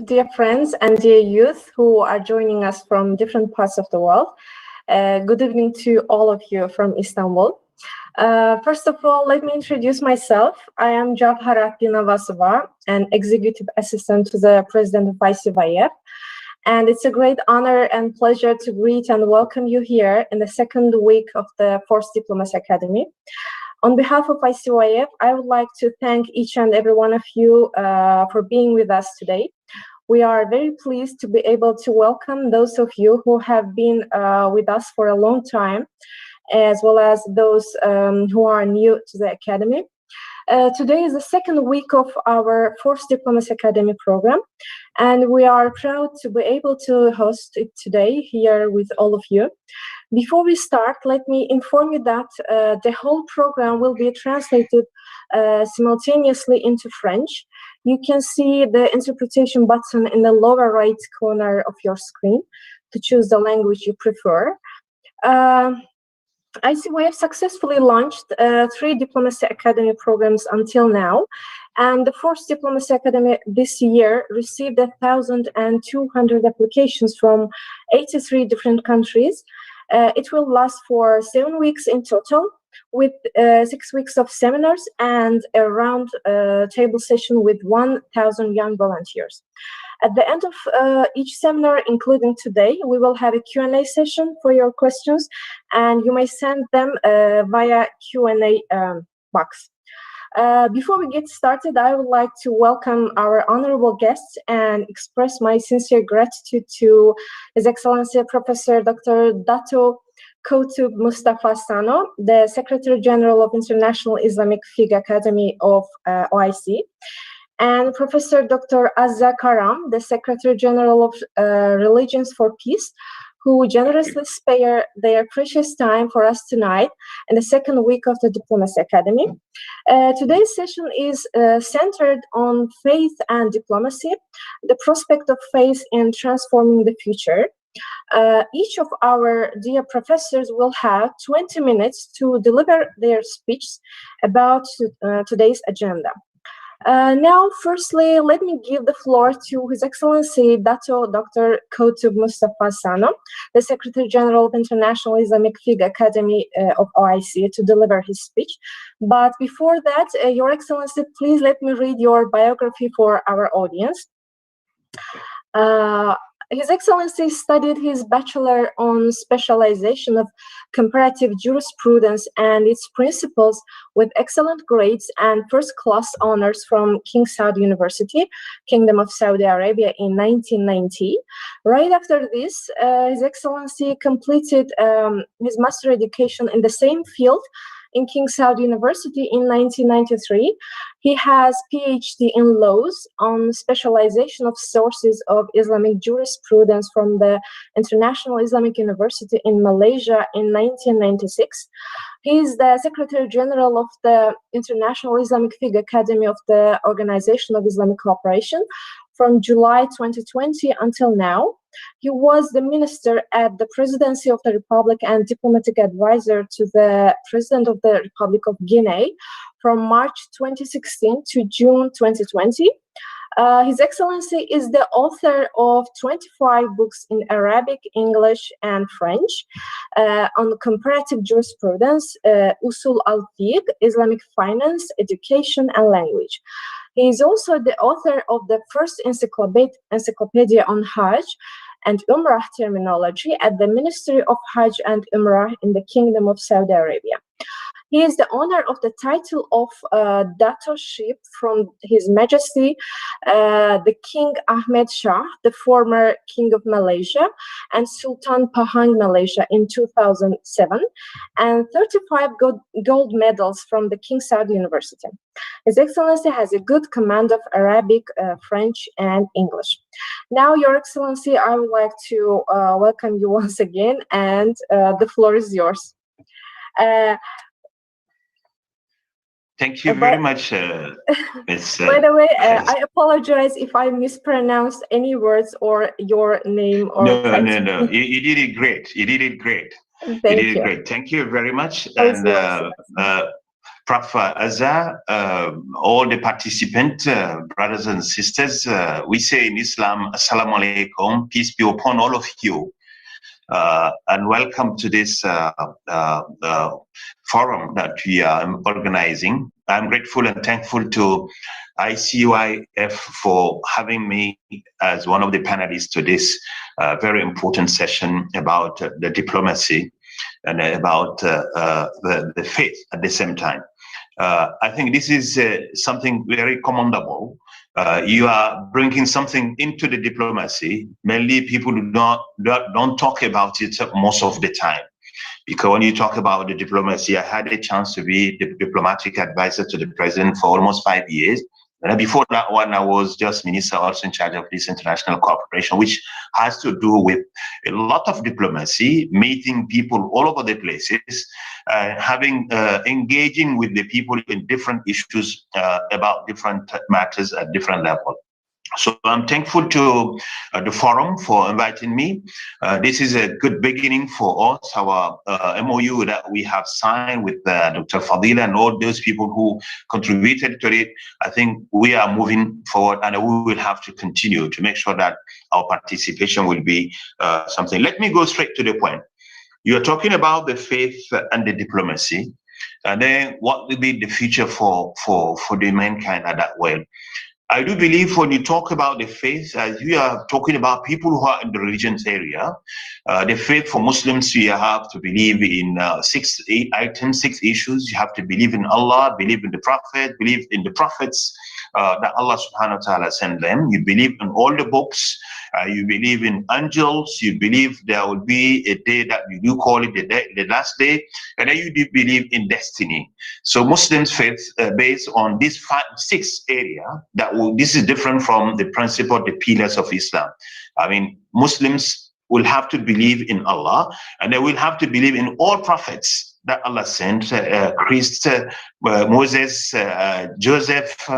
dear friends and dear youth who are joining us from different parts of the world. Good evening to all of you from Istanbul. First of all, let me introduce myself. I am Javharat Dinavasova, an executive assistant to the president of ICYF. And it's a great honor and pleasure to greet and welcome you here in the second week of the Prof Diplomats Academy. On behalf of ICYF, I would like to thank each and every one of you for being with us today. We are very pleased to be able to welcome those of you who have been with us for a long time, as well as those who are new to the Academy. Today is the second week of our Prof Diplomats Academy program, and we are proud to be able to host it today here with all of you. Before we start, let me inform you that the whole program will be translated simultaneously into French. You can see the interpretation button in the lower right corner of your screen to choose the language you prefer. ICYF successfully launched 3 Diplomacy Academy programs until now, and the Prof Diplomacy Academy this year received 1,200 applications from 83 different countries. It will last for 7 weeks in total, with 6 weeks of seminars and a round table session with 1,000 young volunteers. At the end of each seminar, including today, we will have a Q&A session for your questions, and you may send them via Q&A box. Before we get started, I would like to welcome our honorable guests and express my sincere gratitude to His Excellency Professor Dr. Dato Koutoub Moustapha Sano, the Secretary General of International Islamic Fiqh Academy of OIC, and Professor Dr. Azza Karam, the Secretary General of Religions for Peace, who generously spare their precious time for us tonight in the second week of the Diplomacy Academy. Today's session is centered on faith and diplomacy, the prospect of faith in transforming the future. Each of our dear professors will have 20 minutes to deliver their speech about today's agenda. Now, firstly, let me give the floor to His Excellency Dato Dr. Koutoub Moustapha Sano, the Secretary General of International Islamic Fiqh Academy of OIC, to deliver his speech. But before that, Your Excellency, please let me read your biography for our audience. His Excellency studied his bachelor on specialization of comparative jurisprudence and its principles with excellent grades and first-class honors from King Saud University, Kingdom of Saudi Arabia in 1990. Right after this, His Excellency completed his master education in the same field in King Saud University in 1993. He has PhD in laws on specialization of sources of Islamic jurisprudence from the International Islamic University in Malaysia in 1996. He is the Secretary General of the International Islamic Fiqh Academy of the Organization of Islamic Cooperation from July 2020 until now. He was the minister at the Presidency of the Republic and diplomatic advisor to the President of the Republic of Guinea from March 2016 to June 2020. His Excellency is the author of 25 books in Arabic, English, and French on comparative jurisprudence, Usul al-Fiqh, Islamic finance, education, and language. He is also the author of the first encyclopedia on Hajj and Umrah terminology at the Ministry of Hajj and Umrah in the Kingdom of Saudi Arabia. He is the owner of the title of Dato-ship from His Majesty, the King Ahmed Shah, the former King of Malaysia, and Sultan Pahang Malaysia in 2007, and 35 gold medals from the King Saud University. His Excellency has a good command of Arabic, French, and English. Now, Your Excellency, I would like to welcome you once again, and the floor is yours. Thank you very much, Ms. By the way, I apologize if I mispronounced any words or your name. Or No. You did it great. You did it great. Thank you. Great. Thank you very much. And Prof. Azza, all the participants, brothers and sisters, we say in Islam, Assalamu alaikum, peace be upon all of you, and welcome to this forum that we are organizing. I'm grateful and thankful to ICYF for having me as one of the panelists to this very important session about the diplomacy and about the faith at the same time. I think this is something very commendable. You are bringing something into the diplomacy. Mainly people don't talk about it most of the time. Because when you talk about the diplomacy, I had a chance to be the diplomatic advisor to the president for almost 5 years. And before that one, I was just minister also in charge of this international cooperation, which has to do with a lot of diplomacy, meeting people all over the places, engaging with the people in different issues about different matters at different levels. So I'm thankful to the forum for inviting me. This is a good beginning for us, our MOU that we have signed with Dr. Fadila and all those people who contributed to it. I think we are moving forward, and we will have to continue to make sure that our participation will be something. Let me go straight to the point. You're talking about the faith and the diplomacy, and then what will be the future for the mankind at that way. I do believe when you talk about the faith, as we are talking about people who are in the religions area, the faith for Muslims, you have to believe in 6 items, 6 issues. You have to believe in Allah, believe in the Prophet, believe in the prophets that Allah subhanahu wa ta'ala sent them. You believe in all the books. You believe in angels. You believe there will be a day that you do call it the last day. And then you do believe in destiny. So Muslims faith based on these 6 areas, this is different from the principle, the pillars of Islam. I mean, Muslims will have to believe in Allah, and they will have to believe in all prophets that Allah sent, Christ, Moses, Joseph,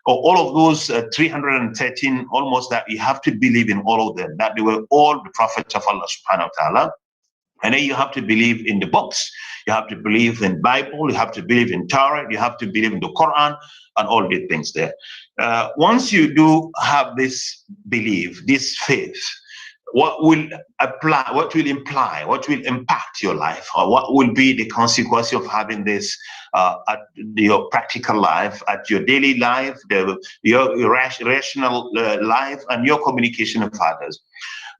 all of those 313 almost, that you have to believe in all of them, that they were all the prophets of Allah subhanahu wa ta'ala. And then you have to believe in the books. You have to believe in Bible. You have to believe in Torah. You have to believe in the Quran and all the things there. Once you do have this belief, this faith, what will apply, what will imply, what will impact your life, or what will be the consequence of having this at your practical life, at your daily life, your rational life, and your communication with others.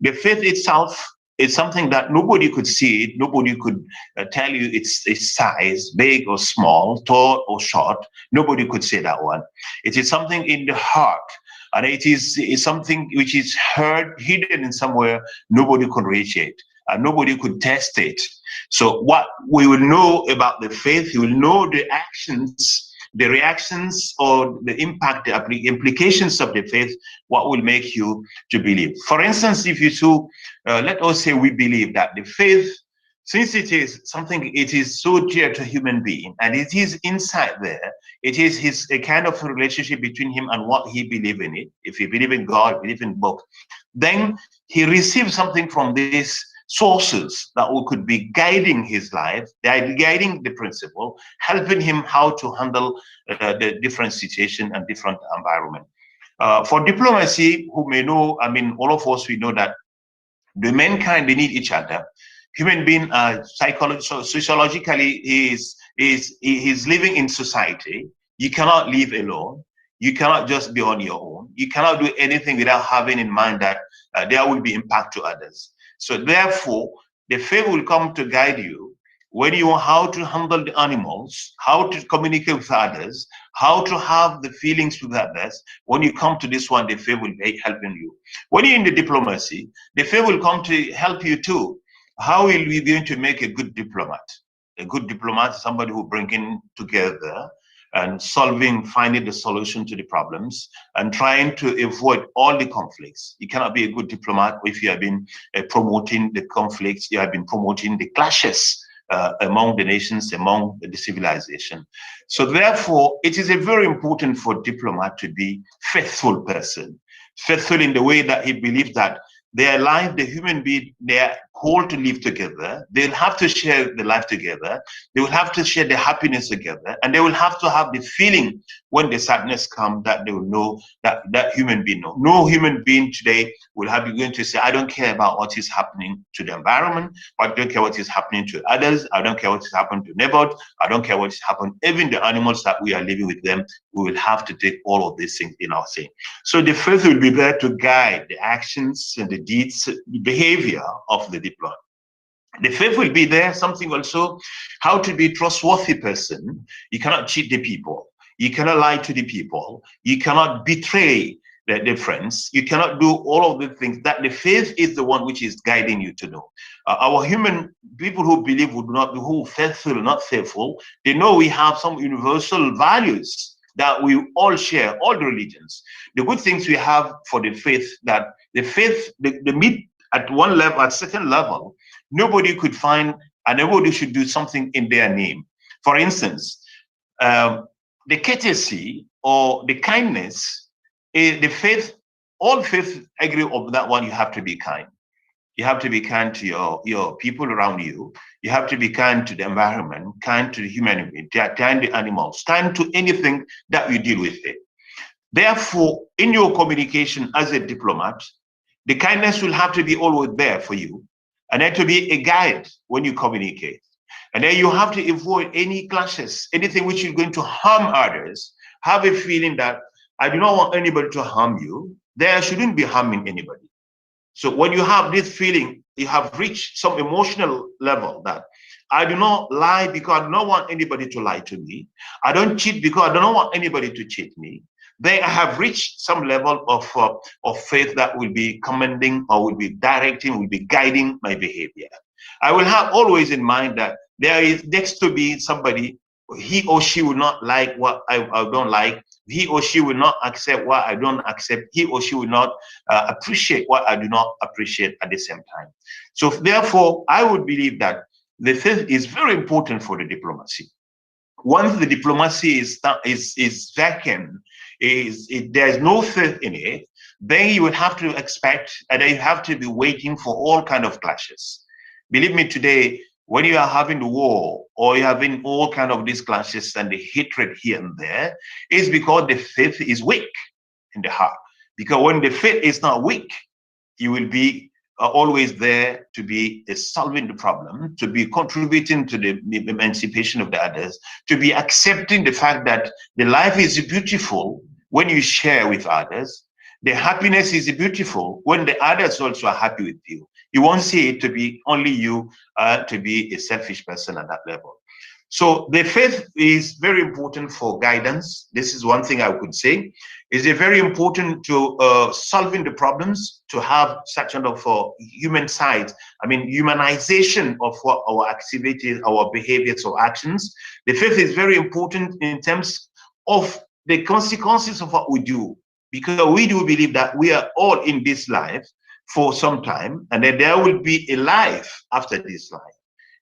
The faith itself is something that nobody could see it, nobody could tell you its size, big or small, tall or short. Nobody could say that one. It is something in the heart. And it is something which is heard, hidden in somewhere. Nobody could reach it, and nobody could test it. So what we will know about the faith, you will know the actions, the reactions, or the impact, the implications of the faith, what will make you to believe. For instance, if you let us say we believe that the faith, since it is something, it is so dear to human being, and it is inside there, it is a kind of relationship between him and what he believes in it. If he believes in God, believes in book, then he receives something from these sources that could be guiding his life, guiding the principle, helping him how to handle the different situation and different environment. For diplomacy, who may know, I mean, all of us, we know that the mankind, they need each other. Human being, sociologically, he is living in society. You cannot live alone. You cannot just be on your own. You cannot do anything without having in mind that there will be impact to others. So therefore, the faith will come to guide you when you know how to handle the animals, how to communicate with others, how to have the feelings with others. When you come to this one, the faith will be helping you. When you're in the diplomacy, the faith will come to help you too. How will we going to make a good diplomat? A good diplomat is somebody who bringing together and finding the solution to the problems and trying to avoid all the conflicts. You cannot be a good diplomat if you have been promoting the conflicts, you have been promoting the clashes among the nations, among the civilization. So therefore, it is very important for a diplomat to be faithful person, faithful in the way that he believes that their life, the human being, they are called to live together. They'll have to share the life together. They will have to share the happiness together. And they will have to have the feeling when the sadness comes that they will know that that human being know. No human being today will have you going to say, I don't care about what is happening to the environment. I don't care what is happening to others. I don't care what is happening to neighbors. I don't care what is happening. Even the animals that we are living with them, we will have to take all of these things in our saying. So the faith will be there to guide the actions and the deeds, the behavior of the diplomat. The faith will be there, something also, how to be a trustworthy person. You cannot cheat the people. You cannot lie to the people. You cannot betray the friends. You cannot do all of the things that the faith is the one which is guiding you to do. Our human people who believe would not be who faithful, not faithful, they know we have some universal values that we all share, all the religions. The good things we have for the faith, that the faith, the meet at one level, at certain level, nobody could find, and nobody should do something in their name. For instance, the courtesy or the kindness, the faith, all faith agree on that one. You have to be kind. You have to be kind to your people around you. You have to be kind to the environment, kind to the humanity, kind to the animals, kind to anything that you deal with it. Therefore, in your communication as a diplomat, the kindness will have to be always there for you, and then to be a guide when you communicate. And then you have to avoid any clashes, anything which is going to harm others. Have a feeling that I do not want anybody to harm you. There shouldn't be harming anybody. So when you have this feeling, you have reached some emotional level that I do not lie because I do not want anybody to lie to me. I don't cheat because I do not want anybody to cheat me. They have reached some level of faith that will be commending or will be directing, will be guiding my behavior. I will have always in mind that there is next to be somebody, he or she will not like what I don't like. He or she will not accept what I don't accept. He or she will not appreciate what I do not appreciate at the same time. So therefore, I would believe that the faith is very important for the diplomacy. Once the diplomacy is vacant, there's no faith in it, then you would have to expect, and you have to be waiting for all kind of clashes. Believe me, today, when you are having the war or you're having all kind of these clashes and the hatred here and there, it's because the faith is weak in the heart. Because when the faith is not weak, you will be always there to be solving the problem, to be contributing to the emancipation of the others, to be accepting the fact that the life is beautiful when you share with others. The happiness is beautiful when the others also are happy with you. You won't see it to be only you to be a selfish person at that level. So the faith is very important for guidance. This is one thing I could say. Is it very important to solving the problems, to have such kind of human side, I mean, humanization of what our activities, our behaviors or actions. The faith is very important in terms of the consequences of what we do, because we do believe that we are all in this life for some time, and that there will be a life after this life.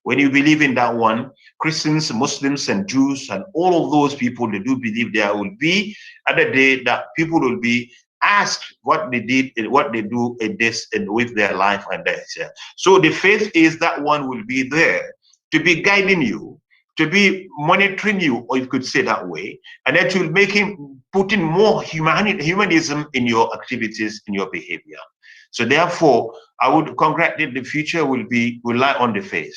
When you believe in that one, Christians, Muslims, and Jews, and all of those people, they do believe there will be another day that people will be asked what they did and what they do in this and with their life and their share. So the faith is that one will be there to be guiding you, to be monitoring you, or you could say that way, and that will make him putting more humanism in your activities, in your behavior. So therefore, I would congratulate the future will lie on the faith.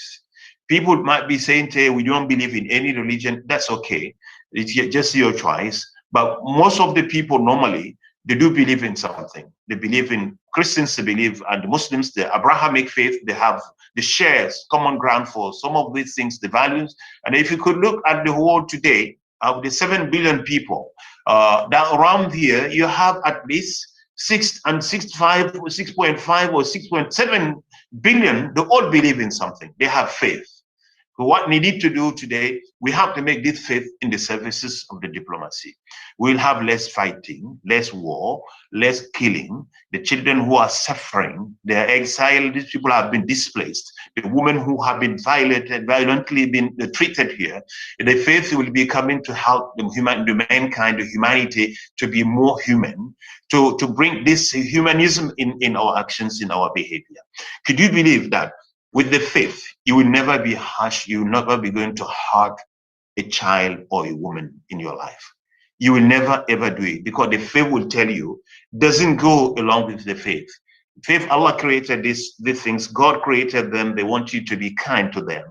People might be saying today, we don't believe in any religion. That's okay. It's just your choice. But most of the people normally, they do believe in something. They believe in Christians, they believe, and the Muslims, the Abrahamic faith, they have the shares, common ground for some of these things, the values. And if you could look at the world today, of the 7 billion people, that around here, you have at least 6.5 or 6.7 billion, they all believe in something. They have faith. So what we need to do today, we have to make this faith in the services of the diplomacy. We'll have less fighting, less war, less killing. The children who are suffering, they are exiled, these people have been displaced. The women who have been violently been treated here. The faith will be coming to help the mankind, the humanity, to be more human, to bring this humanism in our actions, in our behavior. Could you believe that with the faith, you will never be harsh, you will never be going to hurt a child or a woman in your life? You will never ever do it, because the faith will tell you, doesn't go along with the faith. Faith, Allah created these things, God created them, they want you to be kind to them.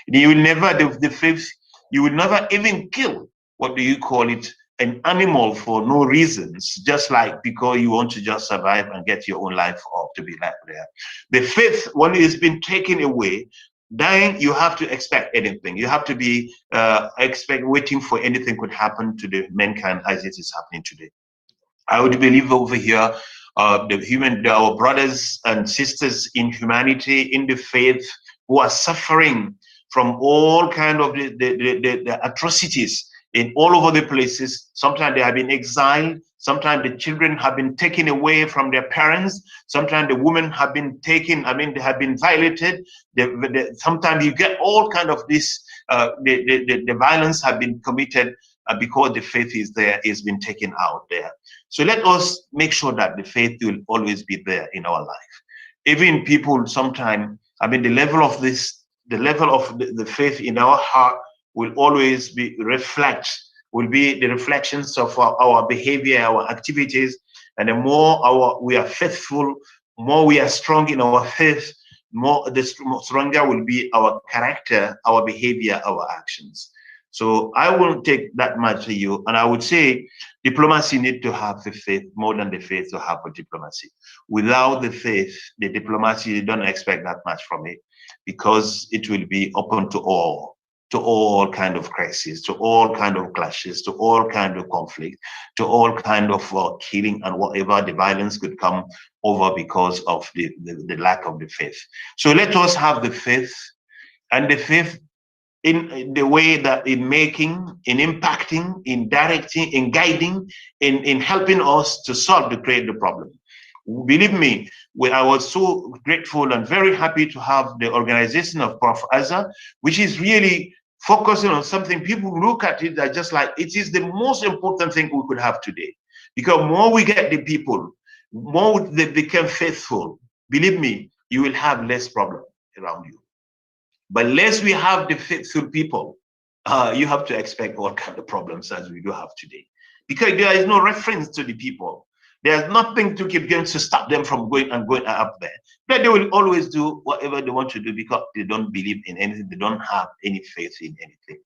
You will never, the faith, you will never even kill, what do you call it, an animal for no reasons, just like because you want to just survive and get your own life off to be like there. The faith, when it's been taken away, dying, you have to expect anything. You have to be waiting for anything could happen to the mankind as it is happening today. I would believe over here, our brothers and sisters in humanity, in the faith, who are suffering from all kind of the atrocities in all over the places. Sometimes they have been exiled. Sometimes the children have been taken away from their parents. Sometimes the women have been taken, they have been violated. Sometimes you get all kind of this, the violence have been committed because the faith is there, is been taken out there. So let us make sure that the faith will always be there in our life. Even people sometimes, the level of the faith in our heart will always be will be the reflections of our behavior, our activities. And the more we are faithful, more we are strong in our faith, the stronger will be our character, our behavior, our actions. So I won't take that much to you. And I would say diplomacy need to have the faith more than the faith to have a diplomacy. Without the faith, the diplomacy, you don't expect that much from it, because it will be open to all kind of crises, to all kind of clashes, to all kind of conflict, to all kind of killing and whatever the violence could come over because of the lack of the faith. So let us have the faith, and the faith in the way that in making, in impacting, in directing, in guiding, in helping us to create the problem. Believe me, I was so grateful and very happy to have the organization of Prof. Azza, which is really focusing on something. People look at it as just like it is the most important thing we could have today. Because more we get the people, more they become faithful. Believe me, you will have less problem around you. But less we have the faithful people, you have to expect all kinds of problems as we do have today. Because there is no reference to the people. There's nothing to keep going to stop them from going up there. But they will always do whatever they want to do because they don't believe in anything. They don't have any faith in anything.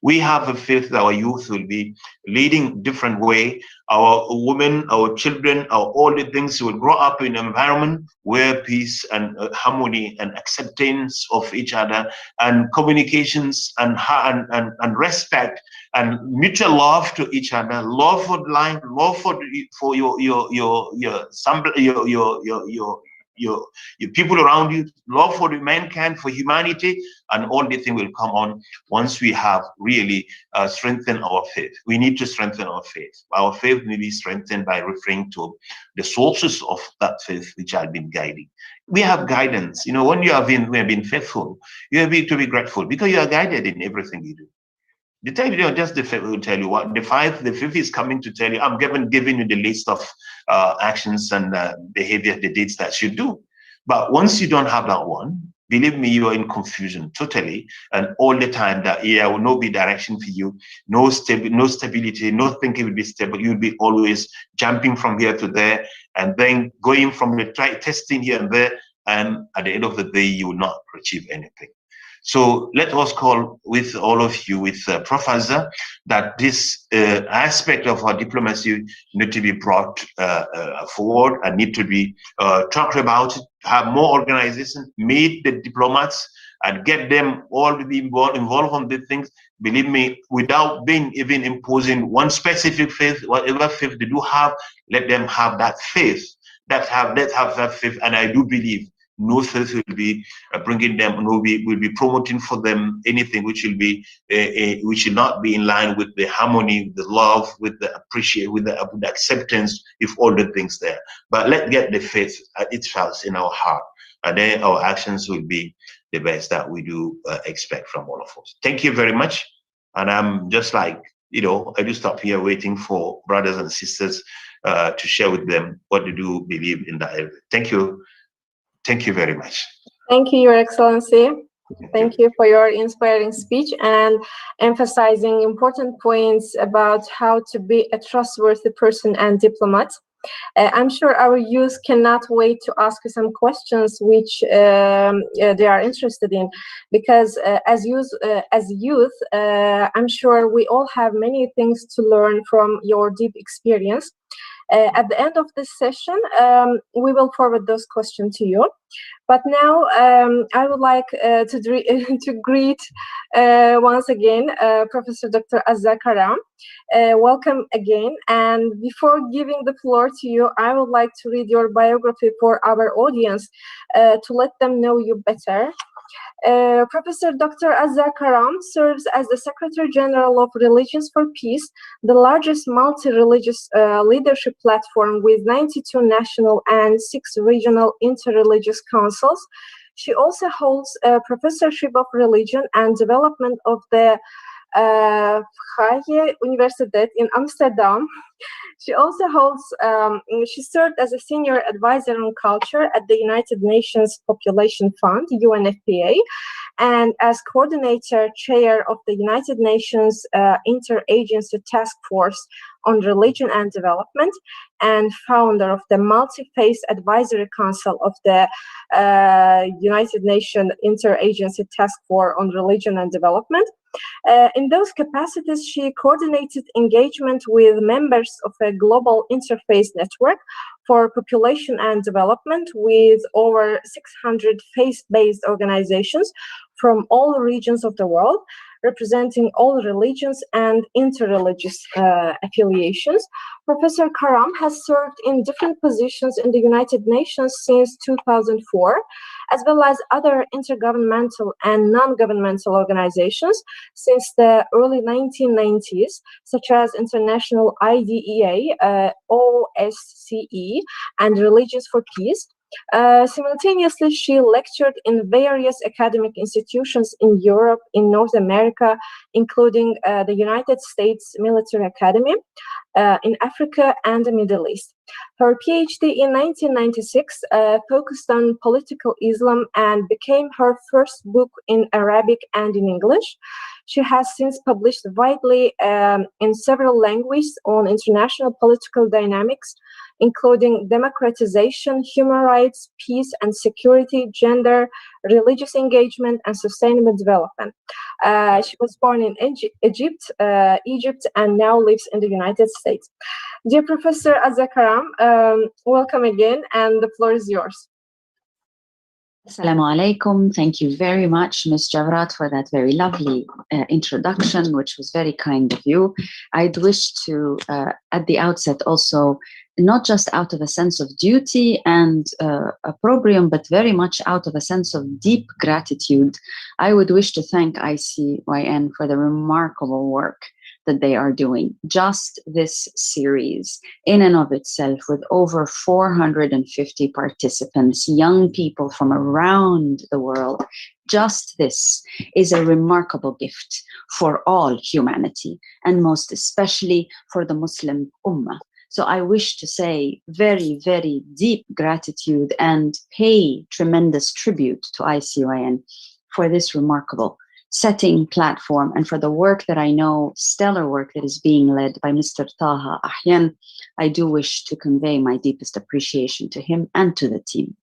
We have a faith that our youth will be leading different way. Our women, our children, all the things will grow up in an environment where peace and harmony and acceptance of each other and communications and respect and mutual love to each other, love for life, love for your people around you, love for the mankind, for humanity, and all the thing will come on once we have really strengthened our faith. We need to strengthen our faith. Our faith may be strengthened by referring to the sources of that faith which have been guiding. We have guidance. When you have been faithful, you have to be grateful because you are guided in everything you do. The time just the faith will tell you what the fifth is coming to tell you. I'm giving you the list of actions and behavior, the deeds that you do. But once you don't have that one, believe me, you are in confusion totally, and all the time that will not be direction for you, no stability, no thinking will be stable. You'll be always jumping from here to there, and then going from the testing here and there, and at the end of the day, you will not achieve anything. So let us call with all of you, with Prof. Azza, that this aspect of our diplomacy need to be brought forward and need to be talked about, have more organizations, meet the diplomats and get them all to be involved on these things. Believe me, without being even imposing one specific faith, whatever faith they do have, let them have that faith, let's have that faith. And I do believe no sales will be bringing them, no, we will be promoting for them anything which will be which will not be in line with the harmony, the love, with the appreciation, with the acceptance, if all the things there. But let's get the faith itself in our heart, and then our actions will be the best that we do expect from all of us. Thank you very much. And I'm just like, you know, I do stop here waiting for brothers and sisters to share with them what they do believe in that area. Thank you. Thank you very much. Thank you, Your Excellency. Thank you for your inspiring speech and emphasizing important points about how to be a trustworthy person and diplomat. I'm sure our youth cannot wait to ask you some questions which they are interested in, because as youth, I'm sure we all have many things to learn from your deep experience. At the end of this session, we will forward those questions to you. But now I would like to greet once again Professor Dr. Azza Karam. Welcome again. And before giving the floor to you, I would like to read your biography for our audience to let them know you better. Professor Dr. Azza Karam serves as the Secretary General of Religions for Peace, the largest multi-religious leadership platform with 92 national and 6 regional inter-religious councils. She also holds a professorship of religion and development of the Vrije Universiteit in Amsterdam. She also holds, she served as a senior advisor on culture at the United Nations Population Fund, UNFPA, and as coordinator chair of the United Nations Interagency Task Force on Religion and Development, and founder of the Multi-Faith Advisory Council of the United Nations Interagency Task Force on Religion and Development. In those capacities, she coordinated engagement with members of a global interfaith network for population and development with over 600 faith-based organizations from all regions of the world, representing all religions and interreligious affiliations. Professor Karam has served in different positions in the United Nations since 2004, as well as other intergovernmental and non-governmental organizations since the early 1990s, such as International IDEA, OSCE, and Religions for Peace. Simultaneously, she lectured in various academic institutions in Europe, in North America, including the United States Military Academy, in Africa and the Middle East. Her PhD in 1996 focused on political Islam and became her first book in Arabic and in English. She has since published widely in several languages on international political dynamics, including democratization, human rights, peace and security, gender, religious engagement, and sustainable development. She was born in Egypt, and now lives in the United States. Dear Professor Azza Karam, welcome again, and the floor is yours. Assalamu alaikum. Thank you very much, Ms. Javrat, for that very lovely introduction, which was very kind of you. I'd wish to, at the outset, also, not just out of a sense of duty and opprobrium, but very much out of a sense of deep gratitude, I would wish to thank ICYN for the remarkable work that they are doing. Just this series in and of itself, with over 450 participants, young people from around the world, just this is a remarkable gift for all humanity, and most especially for the Muslim Ummah. So I wish to say very, very deep gratitude and pay tremendous tribute to ICYN for this remarkable setting platform, and for the work that I know, stellar work that is being led by Mr. Taha Ahyan. I do wish to convey my deepest appreciation to him and to the team.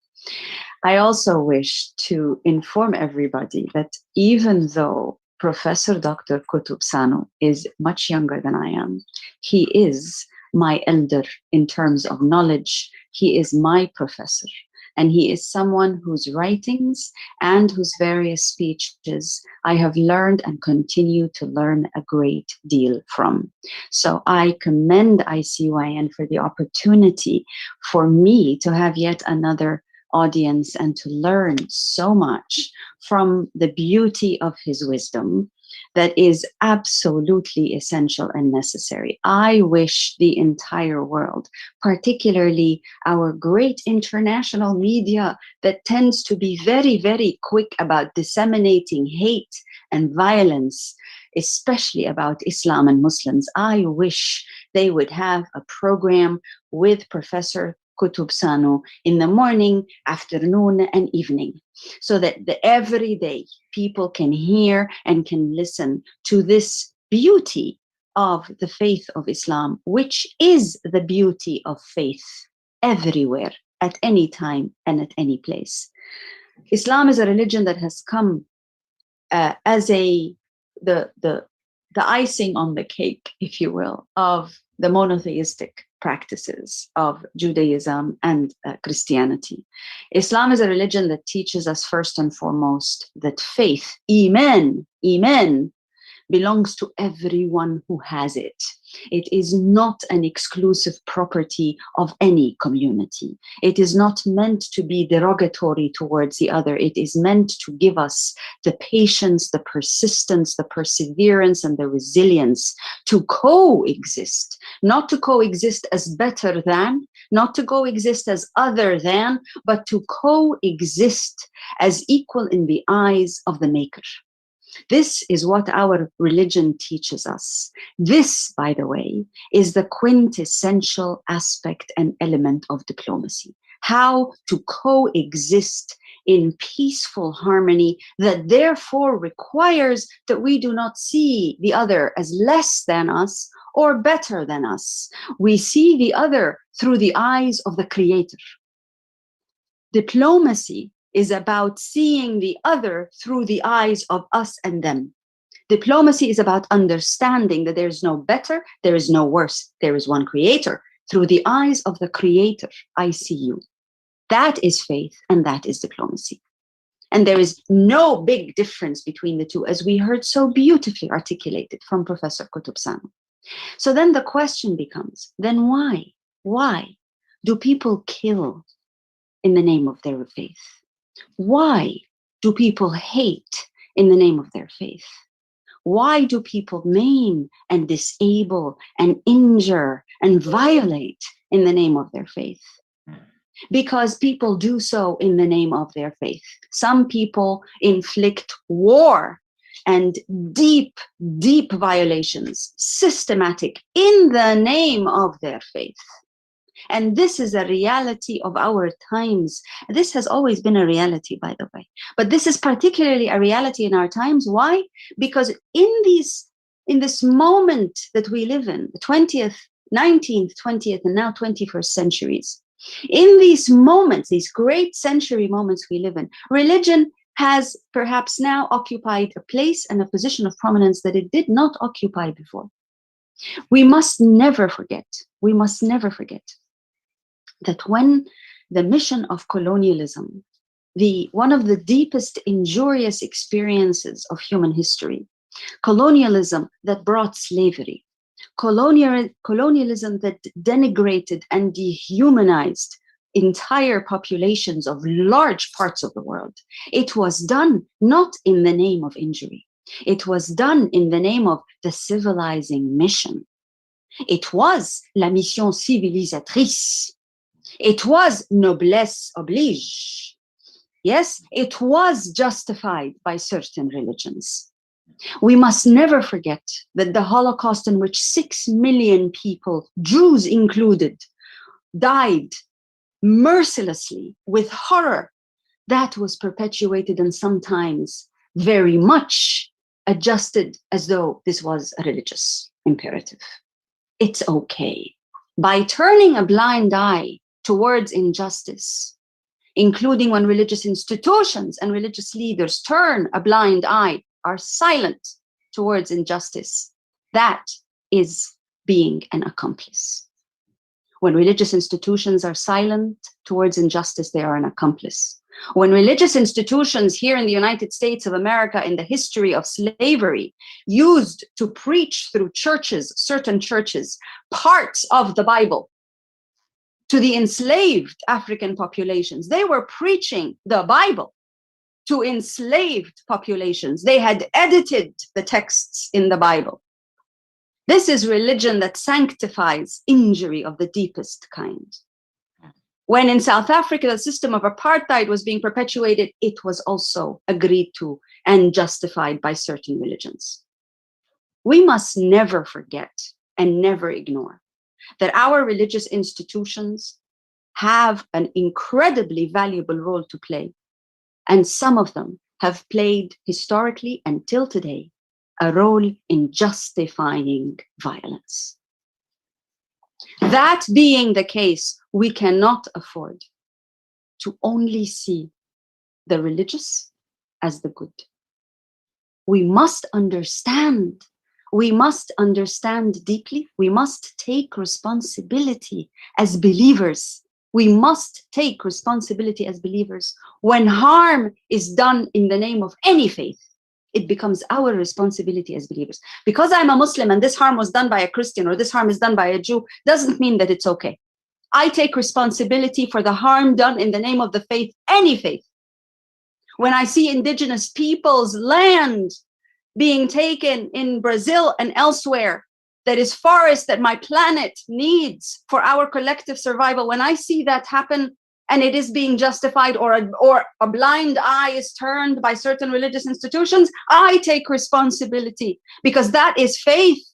I also wish to inform everybody that even though Professor Dr. Koutoub Sano is much younger than I am, he is my elder in terms of knowledge. He is my professor, and he is someone whose writings and whose various speeches I have learned and continue to learn a great deal from. So I commend ICYN for the opportunity for me to have yet another audience and to learn so much from the beauty of his wisdom that is absolutely essential and necessary. I wish the entire world, particularly our great international media that tends to be very, very quick about disseminating hate and violence, especially about Islam and Muslims, I wish they would have a program with Professor Koutoub Sano in the morning, afternoon, and evening, so that every day people can hear and can listen to this beauty of the faith of Islam, which is the beauty of faith everywhere, at any time and at any place. Islam is a religion that has come as the icing on the cake, if you will, of the monotheistic practices of Judaism and Christianity. Islam is a religion that teaches us first and foremost that faith, iman, belongs to everyone who has it. It is not an exclusive property of any community. It is not meant to be derogatory towards the other. It is meant to give us the patience, the persistence, the perseverance, and the resilience to coexist, not to coexist as better than, not to coexist as other than, but to coexist as equal in the eyes of the Maker. This is what our religion teaches us. This, by the way, is the quintessential aspect and element of diplomacy. How to coexist in peaceful harmony that therefore requires that we do not see the other as less than us or better than us. We see the other through the eyes of the Creator. Diplomacy is about seeing the other through the eyes of us and them. Diplomacy is about understanding that there is no better, there is no worse, there is one Creator. Through the eyes of the Creator, I see you. That is faith and that is diplomacy. And there is no big difference between the two, as we heard so beautifully articulated from Professor Koutoub Sano. So then the question becomes, then why? Why do people kill in the name of their faith? Why do people hate in the name of their faith? Why do people maim and disable and injure and violate in the name of their faith? Because people do so in the name of their faith. Some people inflict war and deep, deep violations, systematic, in the name of their faith. And this is a reality of our times. This has always been a reality, by the way. But this is particularly a reality in our times. Why? Because in this moment that we live in, the 20th, 19th, 20th, and now 21st centuries, in these moments, these great century moments we live in, religion has perhaps now occupied a place and a position of prominence that it did not occupy before. We must never forget that when the mission of colonialism, one of the deepest injurious experiences of human history, colonialism that brought slavery, colonialism that denigrated and dehumanized entire populations of large parts of the world, it was done not in the name of injury. It was done in the name of the civilizing mission. It was la mission civilisatrice. It was noblesse oblige. Yes, it was justified by certain religions. We must never forget that the Holocaust, in which 6 million people, Jews included, died mercilessly with horror, that was perpetuated and sometimes very much adjusted as though this was a religious imperative. It's okay. By turning a blind eye towards injustice, including when religious institutions and religious leaders turn a blind eye, are silent towards injustice, that is being an accomplice. When religious institutions are silent towards injustice, they are an accomplice. When religious institutions here in the United States of America, in the history of slavery, used to preach through churches, certain churches, parts of the Bible, to the enslaved African populations. They were preaching the Bible to enslaved populations. They had edited the texts in the Bible. This is religion that sanctifies injury of the deepest kind. When in South Africa, the system of apartheid was being perpetuated, it was also agreed to and justified by certain religions. We must never forget and never ignore that our religious institutions have an incredibly valuable role to play. And some of them have played historically until today a role in justifying violence. That being the case, we cannot afford to only see the religious as the good. We must understand deeply. We must take responsibility as believers. We must take responsibility as believers. When harm is done in the name of any faith, it becomes our responsibility as believers. Because I'm a Muslim and this harm was done by a Christian or this harm is done by a Jew, doesn't mean that it's okay. I take responsibility for the harm done in the name of the faith, any faith. When I see indigenous people's land being taken in Brazil and elsewhere, that is forest that my planet needs for our collective survival, when I see that happen and it is being justified, or a blind eye is turned by certain religious institutions, I take responsibility, because that is faith.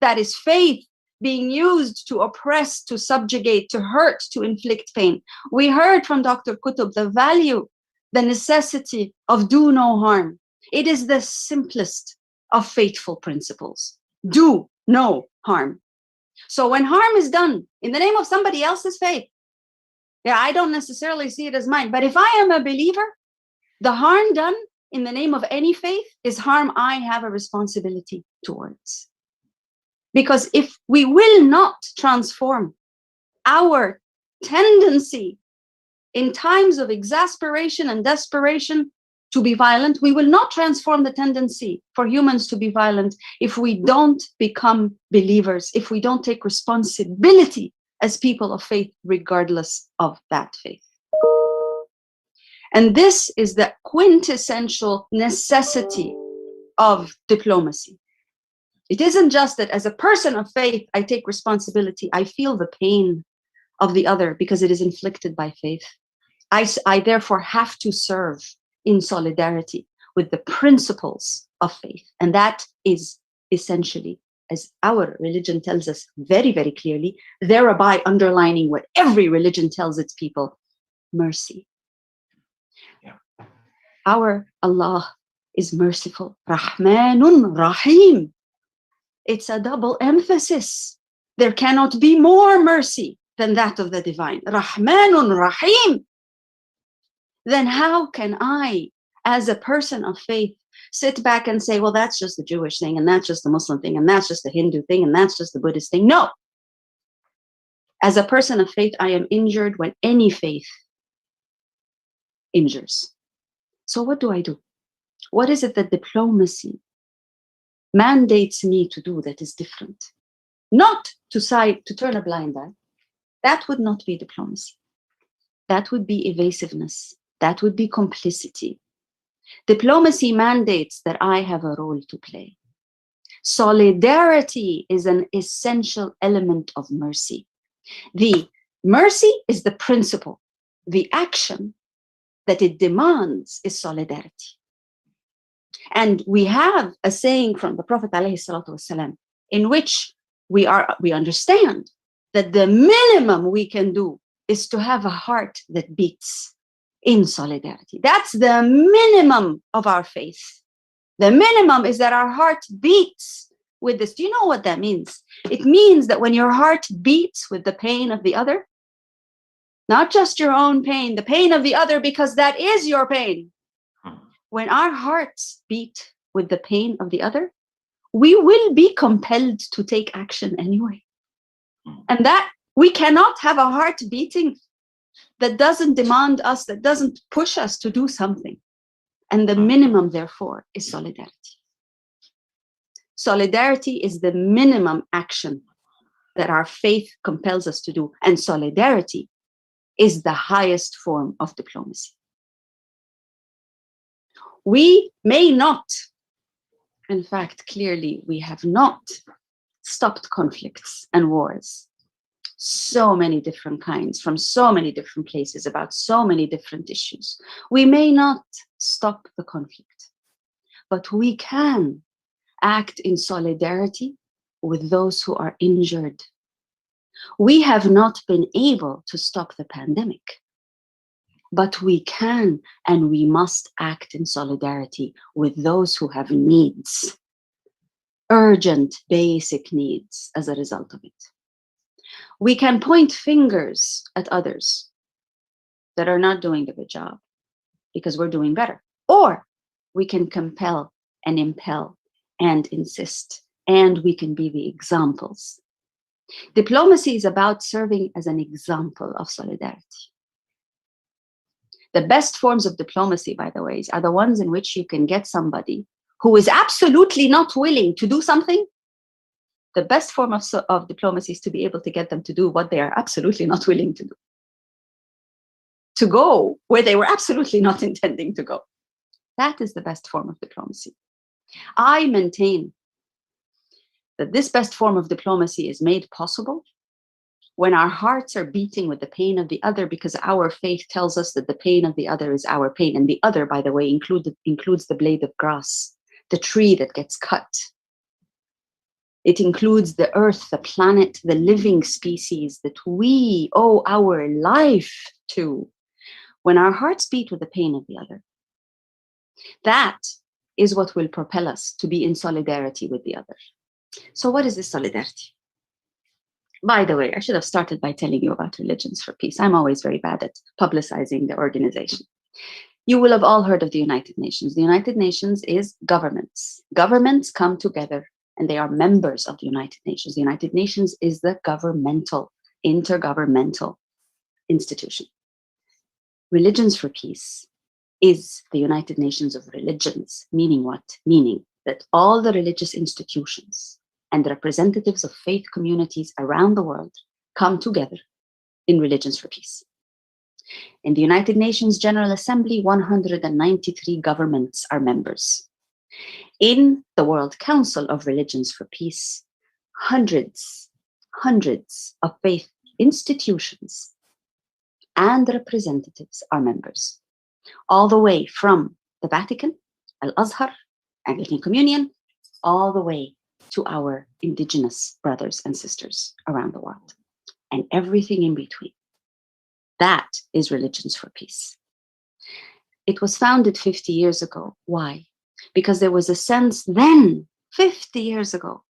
That is faith being used to oppress, to subjugate, to hurt, to inflict pain. We heard from Dr. Koutoub the value, the necessity of do no harm. It is the simplest of faithful principles. Do no harm. So when harm is done in the name of somebody else's faith, I don't necessarily see it as mine. But if I am a believer, the harm done in the name of any faith is harm I have a responsibility towards. Because if we will not transform our tendency in times of exasperation and desperation to be violent, we will not transform the tendency for humans to be violent if we don't become believers, if we don't take responsibility as people of faith, regardless of that faith. And this is the quintessential necessity of diplomacy. It isn't just that as a person of faith, I take responsibility. I feel the pain of the other because it is inflicted by faith. I therefore have to serve in solidarity with the principles of faith. And that is essentially, as our religion tells us very, very clearly, thereby underlining what every religion tells its people, mercy. Yeah. Our Allah is merciful. Rahmanun Rahim. It's a double emphasis. There cannot be more mercy than that of the divine. Rahmanun Rahim. Then how can I, as a person of faith, sit back and say, well, that's just the Jewish thing, and that's just the Muslim thing, and that's just the Hindu thing, and that's just the Buddhist thing? No. As a person of faith, I am injured when any faith injures. So what do I do? What is it that diplomacy mandates me to do that is different? Not to turn a blind eye. That would not be diplomacy. That would be evasiveness. That would be complicity. Diplomacy mandates that I have a role to play. Solidarity is an essential element of mercy. The mercy is the principle. The action that it demands is solidarity. And we have a saying from the Prophet ﷺ, in which we understand that the minimum we can do is to have a heart that beats in solidarity. That's the minimum of our faith. The minimum is that our heart beats with this. Do you know what that means? It means that when your heart beats with the pain of the other, not just your own pain, the pain of the other, because that is your pain. When our hearts beat with the pain of the other, we will be compelled to take action anyway. And that we cannot have a heart beating that doesn't demand us, that doesn't push us to do something. And the minimum, therefore, is solidarity. Solidarity is the minimum action that our faith compels us to do. And solidarity is the highest form of diplomacy. We may not, in fact, clearly we have not stopped conflicts and wars. So many different kinds, from so many different places, about so many different issues. We may not stop the conflict, but we can act in solidarity with those who are injured. We have not been able to stop the pandemic, but we can and we must act in solidarity with those who have needs, urgent, basic needs as a result of it. We can point fingers at others that are not doing a good job because we're doing better. Or we can compel and impel and insist, and we can be the examples. Diplomacy is about serving as an example of solidarity. The best forms of diplomacy, by the way, are the ones in which you can get somebody who is absolutely not willing to do something. The best form of diplomacy is to be able to get them to do what they are absolutely not willing to do. To go where they were absolutely not intending to go. That is the best form of diplomacy. I maintain that this best form of diplomacy is made possible when our hearts are beating with the pain of the other, because our faith tells us that the pain of the other is our pain. And the other, by the way, includes the blade of grass, the tree that gets cut. It includes the earth, the planet, the living species that we owe our life to. When our hearts beat with the pain of the other, that is what will propel us to be in solidarity with the other. So what is this solidarity? By the way, I should have started by telling you about Religions for Peace. I'm always very bad at publicizing the organization. You will have all heard of the United Nations. The United Nations is governments. Governments come together and they are members of the United Nations. The United Nations is the governmental, intergovernmental institution. Religions for Peace is the United Nations of religions, meaning what? Meaning that all the religious institutions and the representatives of faith communities around the world come together in Religions for Peace. In the United Nations General Assembly, 193 governments are members. In the World Council of Religions for Peace, hundreds of faith institutions and representatives are members, all the way from the Vatican, Al-Azhar, Anglican Communion, all the way to our indigenous brothers and sisters around the world, and everything in between. That is Religions for Peace. It was founded 50 years ago. Why? Because there was a sense then, 50 years ago,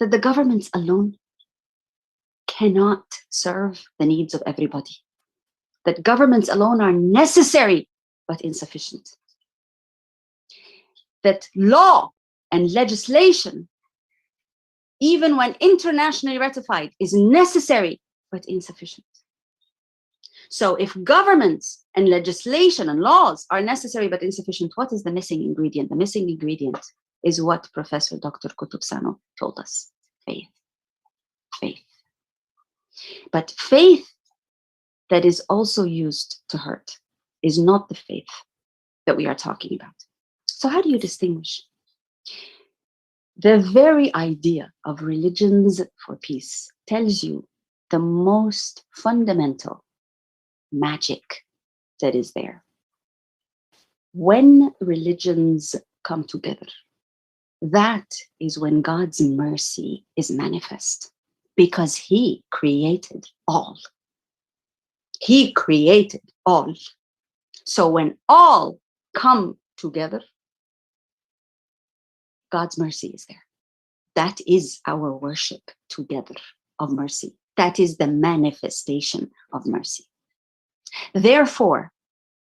that the governments alone cannot serve the needs of everybody. That governments alone are necessary, but insufficient. That law and legislation, even when internationally ratified, is necessary, but insufficient. So if governments and legislation and laws are necessary but insufficient, what is the missing ingredient? The missing ingredient is what Professor Dr. Koutoub Sano told us: faith. Faith. But faith that is also used to hurt is not the faith that we are talking about. So how do you distinguish? The very idea of Religions for Peace tells you the most fundamental magic that is there. When religions come together, that is when God's mercy is manifest, because He created all. He created all. So when all come together, God's mercy is there. That is our worship together of mercy. That is the manifestation of mercy. Therefore,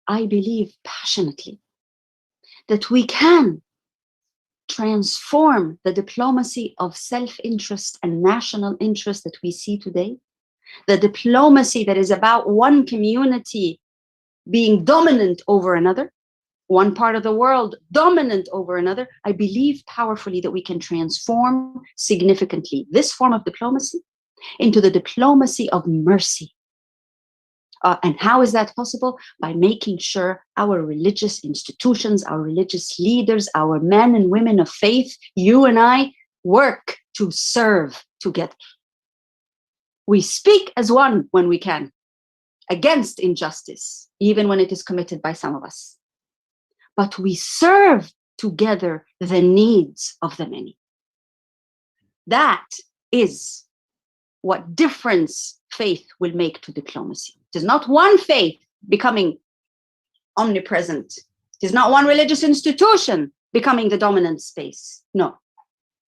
I believe passionately that we can transform the diplomacy of self-interest and national interest that we see today, the diplomacy that is about one community being dominant over another, one part of the world dominant over another. I believe powerfully that we can transform significantly this form of diplomacy into the diplomacy of mercy. And how is that possible? By making sure our religious institutions, our religious leaders, our men and women of faith, you and I, work to serve together. We speak as one when we can, against injustice, even when it is committed by some of us. But we serve together the needs of the many. That is what difference faith will make to diplomacy. It is not one faith becoming omnipresent. It is not one religious institution becoming the dominant space. No,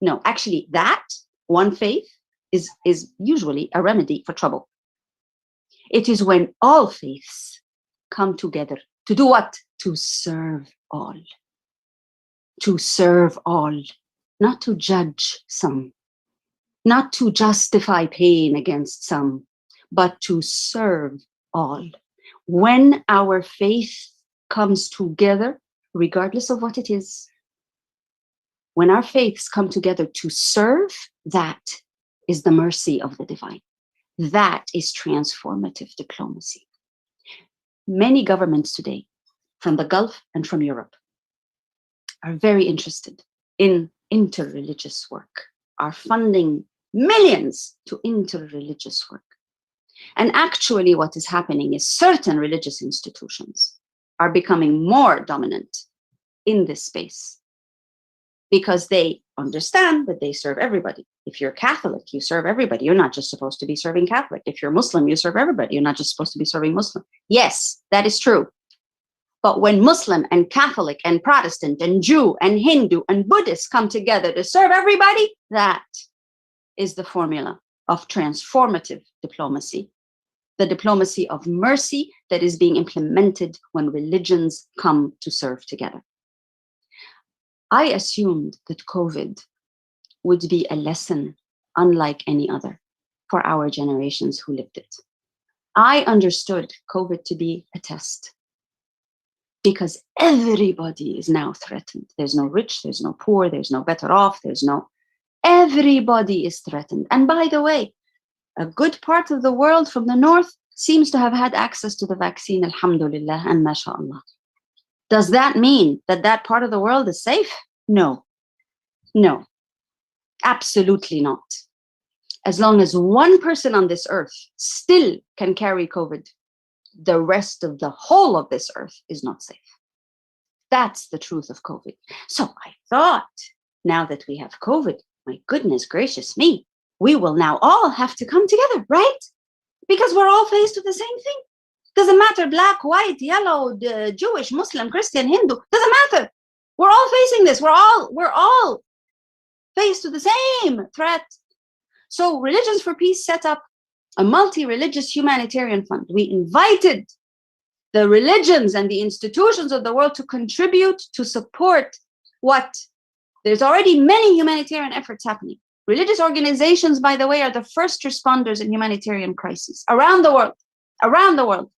no. Actually, that one faith is usually a remedy for trouble. It is when all faiths come together to do what? To serve all. To serve all, not to judge some, not to justify pain against some, but to serve all. When our faith comes together, regardless of what it is, when our faiths come together to serve, that is the mercy of the divine. That is transformative diplomacy. Many governments today, from the Gulf and from Europe, are very interested in interreligious work, are funding millions to interreligious work. And actually what is happening is certain religious institutions are becoming more dominant in this space because they understand that they serve everybody. If you're Catholic, you serve everybody. You're not just supposed to be serving Catholic. If you're Muslim, you serve everybody. You're not just supposed to be serving Muslim. Yes, that is true. But when Muslim and Catholic and Protestant and Jew and Hindu and Buddhist come together to serve everybody, that is the formula of transformative diplomacy, the diplomacy of mercy that is being implemented when religions come to serve together. I assumed that COVID would be a lesson unlike any other for our generations who lived it. I understood COVID to be a test because everybody is now threatened. There's no rich, there's no poor, there's no better off, everybody is threatened. And by the way, a good part of the world from the north seems to have had access to the vaccine, alhamdulillah and mashallah. Does that mean that that part of the world is safe? No, no, absolutely not. As long as one person on this earth still can carry COVID, the rest of the whole of this earth is not safe. That's the truth of COVID. So I thought, now that we have COVID, my goodness gracious me, we will now all have to come together, right? Because we're all faced with the same thing. Doesn't matter, black, white, yellow, Jewish, Muslim, Christian, Hindu, doesn't matter. We're all facing this. We're all faced with the same threat. So Religions for Peace set up a multi-religious humanitarian fund. We invited the religions and the institutions of the world to contribute to support what? There's already many humanitarian efforts happening. Religious organizations, by the way, are the first responders in humanitarian crises around the world. Around the world.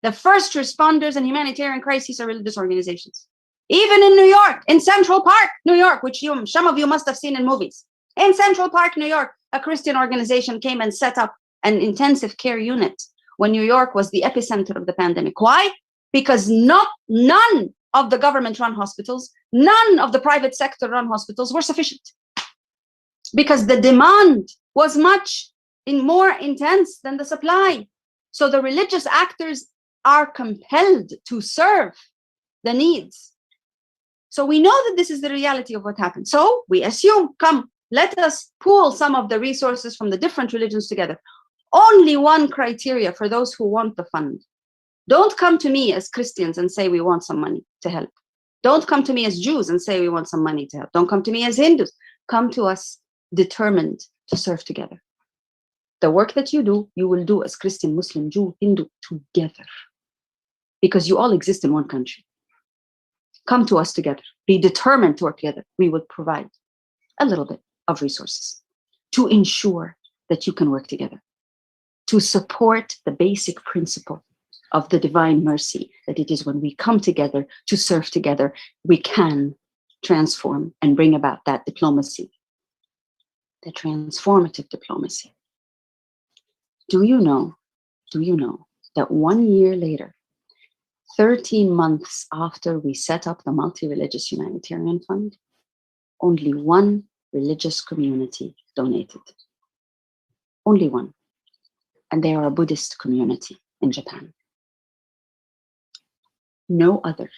The first responders in humanitarian crises are religious organizations. Even in New York, in Central Park, New York, which some of you must have seen in movies. In Central Park, New York, a Christian organization came and set up an intensive care unit when New York was the epicenter of the pandemic. Why? Because none of the government-run hospitals, none of the private sector-run hospitals were sufficient. Because the demand was much more intense than the supply. So the religious actors are compelled to serve the needs. So we know that this is the reality of what happened. So we assume, come, let us pool some of the resources from the different religions together. Only one criteria for those who want the fund. Don't come to me as Christians and say we want some money to help. Don't come to me as Jews and say we want some money to help. Don't come to me as Hindus. Come to us determined to serve together. The work that you do, you will do as Christian, Muslim, Jew, Hindu together. Because you all exist in one country. Come to us together. Be determined to work together. We will provide a little bit of resources to ensure that you can work together, to support the basic principle of the divine mercy, that it is when we come together to serve together, we can transform and bring about that diplomacy, the transformative diplomacy Do you know that 1 year later, 13 months after we set up the Multi-Religious Humanitarian Fund, only one religious community donated. Only one. And they are a Buddhist community in Japan. No other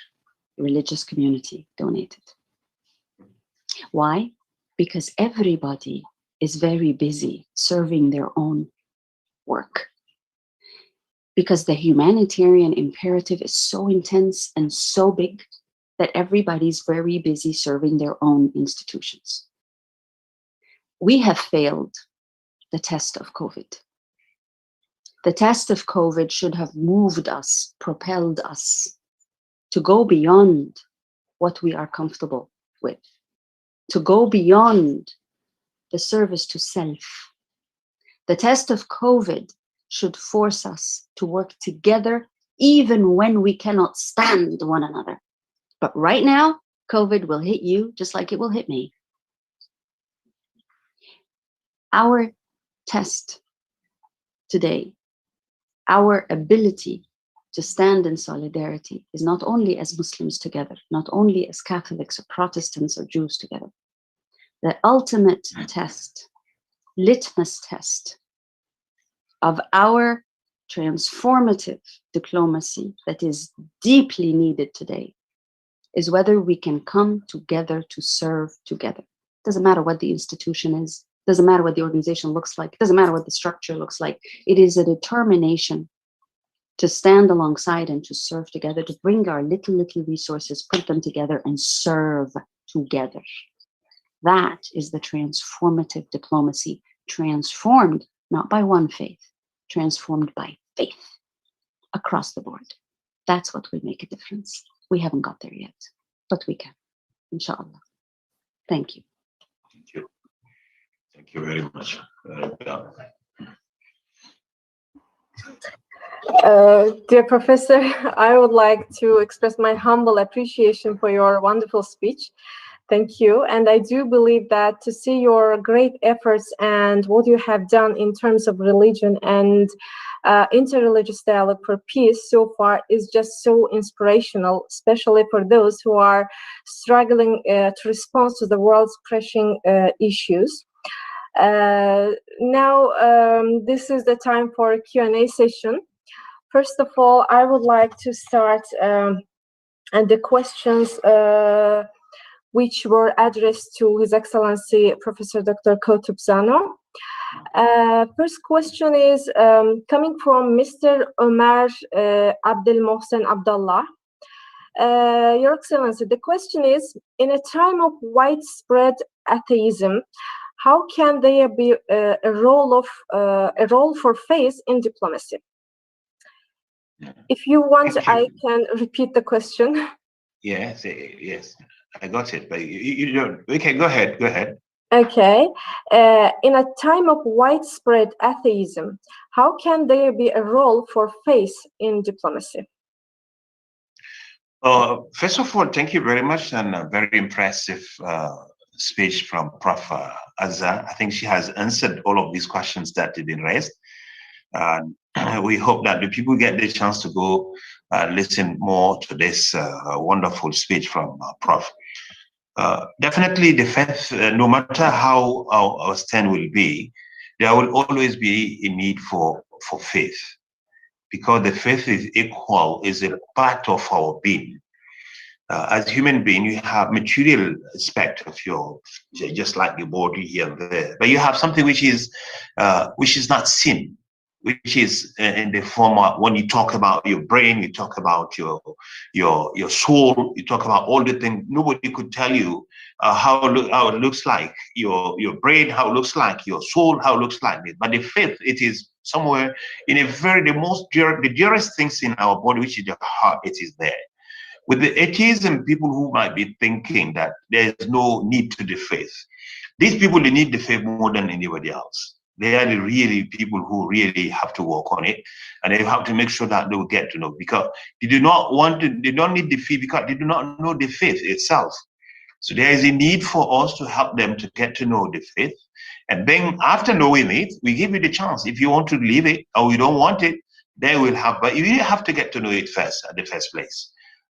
religious community donated. Why? Because everybody is very busy serving their own work. Because the humanitarian imperative is so intense and so big that everybody's very busy serving their own institutions. We have failed the test of COVID. The test of COVID should have moved us, propelled us to go beyond what we are comfortable with, to go beyond the service to self. The test of COVID should force us to work together even when we cannot stand one another. But right now, COVID will hit you just like it will hit me. Our test today, our ability to stand in solidarity is not only as Muslims together, not only as Catholics or Protestants or Jews together. The ultimate test, litmus test of our transformative diplomacy that is deeply needed today is whether we can come together to serve together. Doesn't matter what the institution is, doesn't matter what the organization looks like, doesn't matter what the structure looks like. It is a determination to stand alongside and to serve together, to bring our little resources, put them together and serve together. That is the transformative diplomacy, transformed not by one faith, transformed by faith across the board. That's what will make a difference. We haven't got there yet, but we can, inshallah. Thank you. Thank you. Thank you very much. Dear Professor, I would like to express my humble appreciation for your wonderful speech. Thank you. And I do believe that to see your great efforts and what you have done in terms of religion and interreligious dialogue for peace so far is just so inspirational, especially for those who are struggling to respond to the world's pressing issues. Now, this is the time for a Q&A session. First of all, I would like to start the questions which were addressed to His Excellency Professor Dr. Koutoub Sano. First question is coming from Mr. Omar Abdel Mohsen Abdallah. Your Excellency, the question is, in a time of widespread atheism, how can there be a role for faith in diplomacy? If you want, I can repeat the question. Yes, yes, I got it. But you don't. Okay, go ahead. Go ahead. Okay. In a time of widespread atheism, how can there be a role for faith in diplomacy? First of all, thank you very much, and a very impressive speech from Prof. Azza. I think she has answered all of these questions that have been raised. We hope that the people get the chance to go listen more to this wonderful speech from Prof. Definitely the faith, no matter how our stand will be, there will always be a need for faith, because the faith is equal, is a part of our being. As human being, you have material aspect of your, just like your body here and there, but you have something which is not seen, which is in the form of, when you talk about your brain, you talk about your soul, you talk about all the things. Nobody could tell you how it looks like, your brain, how it looks like, your soul, how it looks like it. But the faith, it is somewhere in the dearest things in our body, which is the heart, it is there. With the atheism, people who might be thinking that there is no need to the faith, these people, they need the faith more than anybody else. They are the really people who really have to work on it, and they have to make sure that they will get to know, because they do not they don't need the faith because they do not know the faith itself. So there is a need for us to help them to get to know the faith And then after knowing it, we give you the chance. If you want to leave it or you don't want it, then we'll have, but you have to get to know it first at the first place.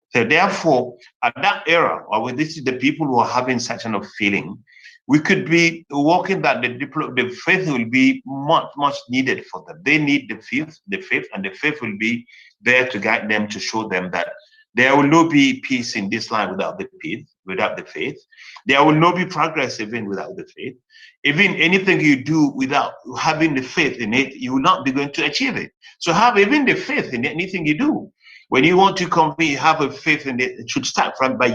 So therefore, at that era, or when this is the people who are having such kind of feeling, we could be working that the faith will be much needed for them. They need the faith, and the faith will be there to guide them, to show them that there will not be peace in this life without the faith. There will not be progress even without the faith. Even anything you do without having the faith in it, you will not be going to achieve it. So have even the faith in anything you do. When you want to compete, have a faith in it. It should start from by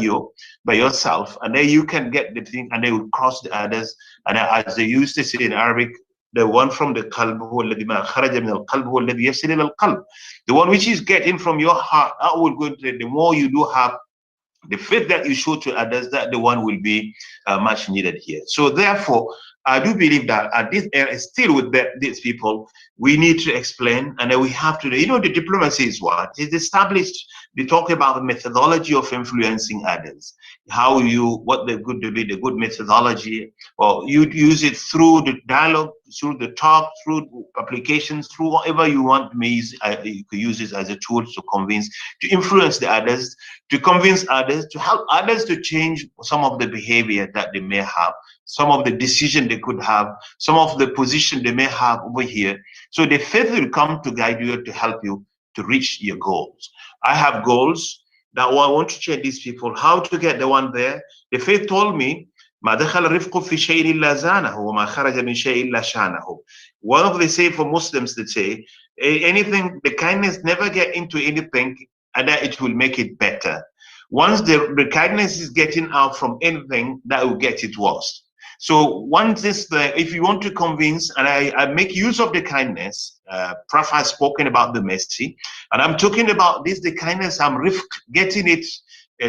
yourself, and then you can get the thing, and they will cross the others. And as they used to say in Arabic, the one from the qalb, the one which is getting from your heart, that will go to the more you do have the faith that you show to others, that the one will be much needed here. So therefore, I do believe that at this era, still with these people, we need to explain, and then we have to, the diplomacy is what? It's established. They talk about the methodology of influencing others. What the good methodology, or you use it through the dialogue, through the talk, through applications, through whatever you want. You could use it as a tool to influence the others, to convince others, to help others to change some of the behavior that they may have, some of the decision they could have, some of the position they may have over here. So the faith will come to guide you, to help you to reach your goals. I have goals that I want to change these people, how to get the one there. The faith told me, one of the say for Muslims, that say, anything, the kindness never get into anything, and that it will make it better. Once the kindness is getting out from anything, that will get it worse. So once if you want to convince, and I make use of the kindness, Prof has spoken about the mercy, and I'm talking about this, the kindness, I'm getting it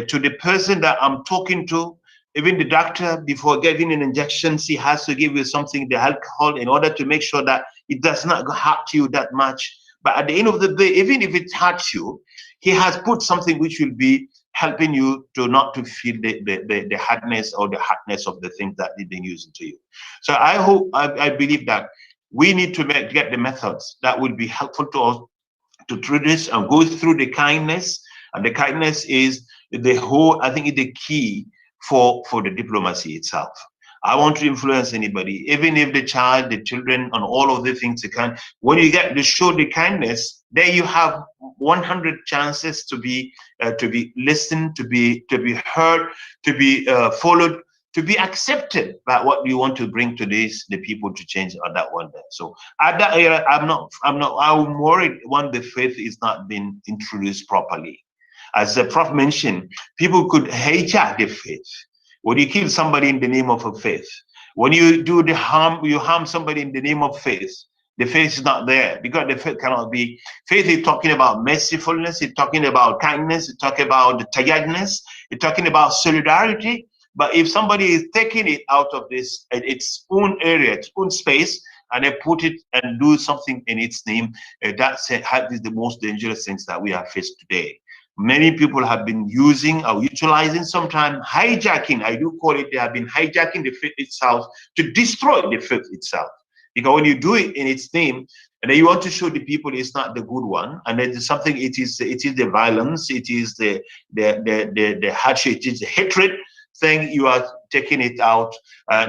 to the person that I'm talking to. Even the doctor, before giving an injection, he has to give you something, the alcohol, in order to make sure that it does not hurt you that much. But at the end of the day, even if it hurts you, he has put something which will be helping you not to feel the hardness or the hardness of the things that they've been using to you. So I believe that we need to get the methods that will be helpful to us to do this and go through the kindness. And the kindness is I think, the key for the diplomacy itself. I want to influence anybody, even if the children, and all of the things they can. When you get to show the kindness, then you have 100 chances to be listened, to be heard, to be followed, to be accepted by what you want to bring to the people to change on that one day. So at that era, I'm worried when the faith is not being introduced properly. As the Prof mentioned, people could hijack the faith. When you kill somebody in the name of a faith, when you do the harm, you harm somebody in the name of faith, the faith is not there, because the faith cannot be. Faith is talking about mercifulness, it's talking about kindness, it's talking about the tiredness, it's talking about solidarity. But if somebody is taking it out of its own area, its own space, and they put it and do something in its name, that is the most dangerous things that we have faced today. Many people have been using or utilizing, sometimes hijacking, I do call it, they have been hijacking the faith itself to destroy the faith itself. Because when you do it in its name, and then you want to show the people it's not the good one, and then something, it is the violence, it is the hardship, it is the hatred thing, you are taking it out,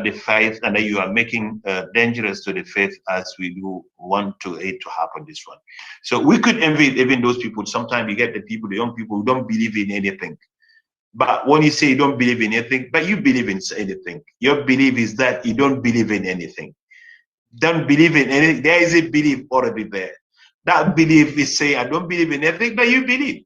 the faith, and then you are making dangerous to the faith, as we do want it to happen this one. So we could envy even those people. Sometimes you get the young people who don't believe in anything. But when you say you don't believe in anything, but you believe in anything, your belief is that you don't believe in anything. Don't believe in anything. There is a belief already there. That belief is saying, I don't believe in anything, but you believe.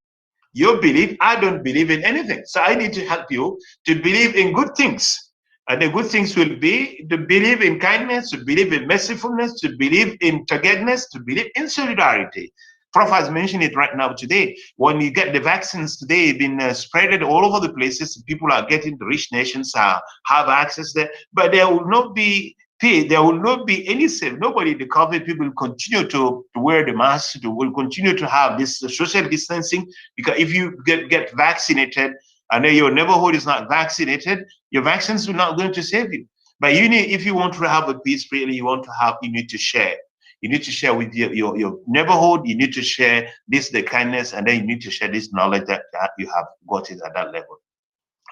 Your belief, I don't believe in anything. So I need to help you to believe in good things. And the good things will be to believe in kindness, to believe in mercifulness, to believe in togetherness, to believe in solidarity. Prof has mentioned it right now today. When you get the vaccines today, been spread all over the places, people are getting, the rich nations have access there, but there will not be there will not be any safe. Nobody, the COVID people will continue to wear the mask, will continue to have this social distancing, because if you get vaccinated and then your neighborhood is not vaccinated, your vaccines are not going to save you. But you need, if you want to have a peace, really, you need to share. You need to share with your neighborhood. You need to share the kindness, and then you need to share this knowledge that you have got it at that level.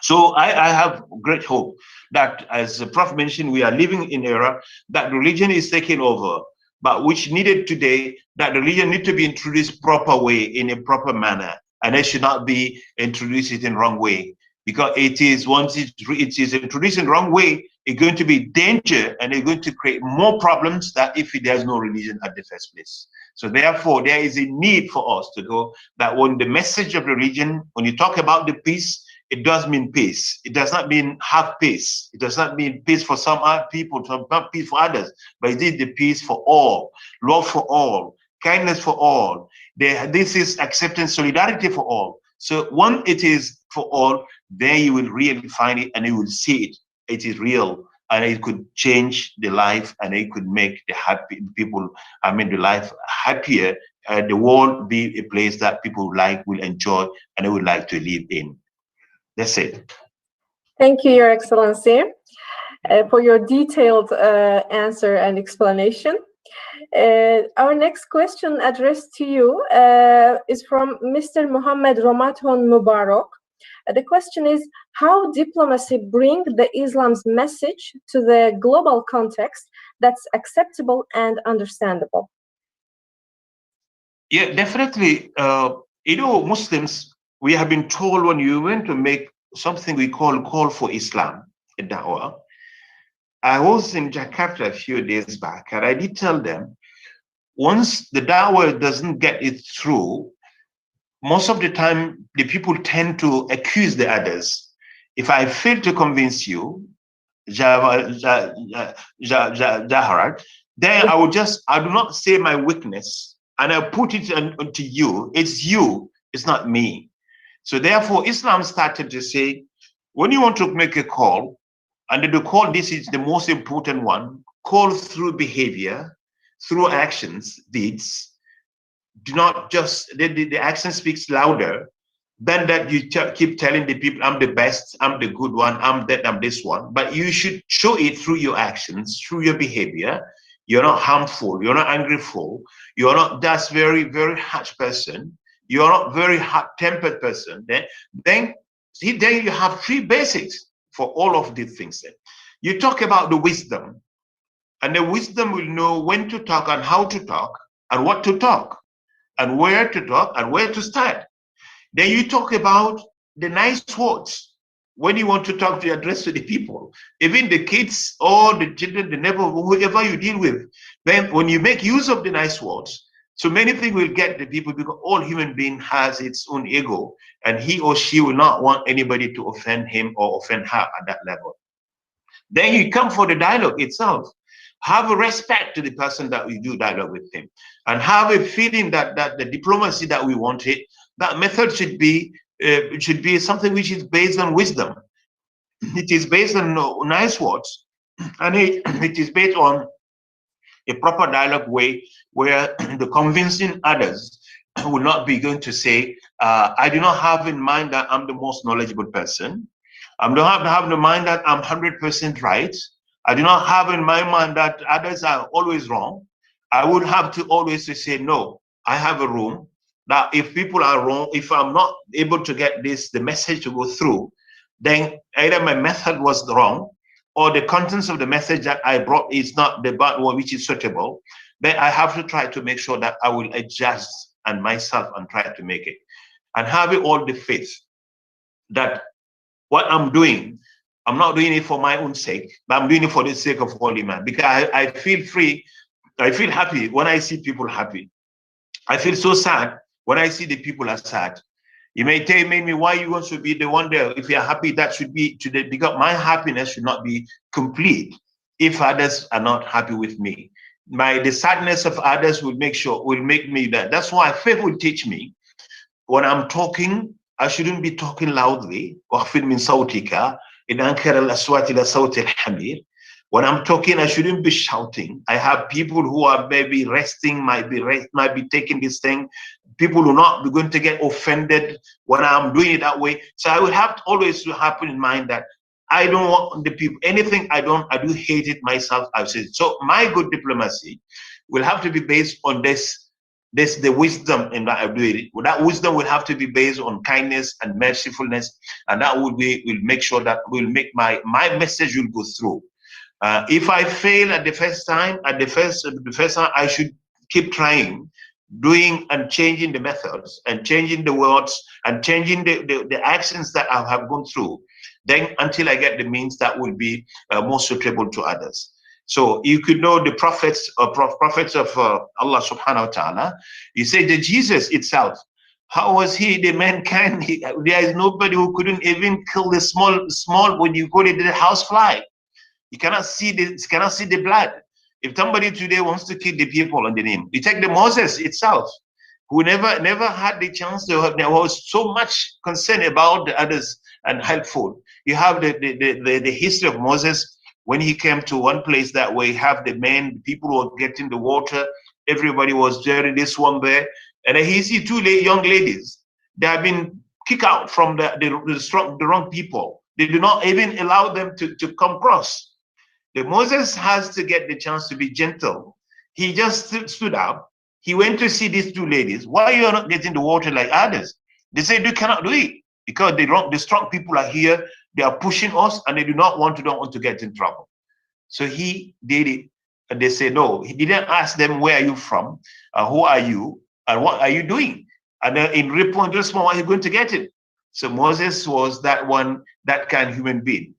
So I have great hope that, as the Prof mentioned, we are living in an era that religion is taking over, but which needed today, that religion need to be introduced proper way, in a proper manner, and it should not be introduced in wrong way, because it is, once it is introduced in wrong way, it's going to be danger, and it's going to create more problems than if there's no religion at the first place. So therefore, there is a need for us to go that when the message of religion, when you talk about the peace, it does mean peace. It does not mean half peace. It does not mean peace for some people, not peace for others, but it is the peace for all, love for all, kindness for all. This is acceptance, solidarity for all. So when it is for all, then you will really find it, and you will see it. It is real, and it could change the life, and it could make the happy people, the life happier. The world be a place that people will enjoy, and they would like to live in. That's it. Thank you, Your Excellency, for your detailed answer and explanation. Our next question addressed to you is from Mr. Mohammed Romaton Mubarak. The question is, how diplomacy bring the Islam's message to the global context that's acceptable and understandable? Yeah, definitely. Muslims, we have been told, when you went to make something we call for Islam, a da'wah. I was in Jakarta a few days back, and I did tell them, once the da'wah doesn't get it through, most of the time, the people tend to accuse the others. If I fail to convince you, Jaharat, then I do not say my weakness, and I put it onto you. It's you, it's not me. So therefore, Islam started to say, when you want to make a call, and the call, this is the most important one, call through behavior, through actions, deeds. Do not just, the action speaks louder than that you keep telling the people, I'm the best, I'm the good one, I'm that, I'm this one. But you should show it through your actions, through your behavior. You're not harmful, you're not angryful, you're not just very, very harsh person, you're not very hot-tempered person. Then you have three basics for all of these things. You talk about the wisdom, and the wisdom will know when to talk and how to talk and what to talk and where to talk and where to start. Then you talk about the nice words when you want to talk to address to the people, even the kids or the children, the neighbor, whoever you deal with. Then when you make use of the nice words, so many things will get the people, because all human being has its own ego, and he or she will not want anybody to offend him or offend her at that level. Then you come for the dialogue itself. Have a respect to the person that we do dialogue with him, and have a feeling that the diplomacy that we wanted, that method should be something which is based on wisdom. It is based on nice words, and it is based on a proper dialogue way, where the convincing others will not be going to say, I do not have in mind that I'm the most knowledgeable person. I don't have in mind that I'm 100% right. I do not have in my mind that others are always wrong. I would have to always say, no, I have a room that if people are wrong, if I'm not able to get the message to go through, then either my method was wrong, or the contents of the message that I brought is not the bad one which is suitable. Then I have to try to make sure that I will adjust and myself and try to make it. And having all the faith that what I'm doing, I'm not doing it for my own sake, but I'm doing it for the sake of holy man. Because I feel free, I feel happy when I see people happy. I feel so sad when I see the people are sad. You may tell me why you want to be the one there. If you're happy, that should be today, because my happiness should not be complete if others are not happy with me. The sadness of others will make me that. That's why faith will teach me, when I'm talking, I shouldn't be talking loudly. When I'm talking, I shouldn't be shouting. I have people who are maybe resting, might be taking this thing. People will not be going to get offended when I'm doing it that way. So I would have to always have in mind that I don't want the people, anything I do hate it myself. I've said it. So my good diplomacy will have to be based on the wisdom in that I do it. That wisdom will have to be based on kindness and mercifulness, and that will make sure that will make my message will go through. If I fail at the first time, I should keep trying, doing and changing the methods and changing the words and changing the actions that I have gone through, then until I get the means that will be more suitable to others. So you could know the prophets of Allah subhanahu wa ta'ala. You say the Jesus itself, how was he the mankind? There is nobody who couldn't even kill the small when you call it the house fly. You cannot see the blood. If somebody today wants to kill the people on the name, you take the Moses itself, who never had the chance to. There was so much concern about the others and helpful. You have the history of Moses when he came to one place that way. Have the men, people were getting the water. Everybody was there. This one there, and then he see two young ladies. They have been kicked out from the wrong people. They do not even allow them to come across. The Moses has to get the chance to be gentle. He just stood up. He went to see these two ladies. Why you are not getting the water like others? They said you cannot do it because the strong people are here. They are pushing us, and they don't want to get in trouble. So he did it, and they said no. He didn't ask them where are you from, who are you, and what are you doing. And in response, why are you going to get it? So Moses was that kind of human being.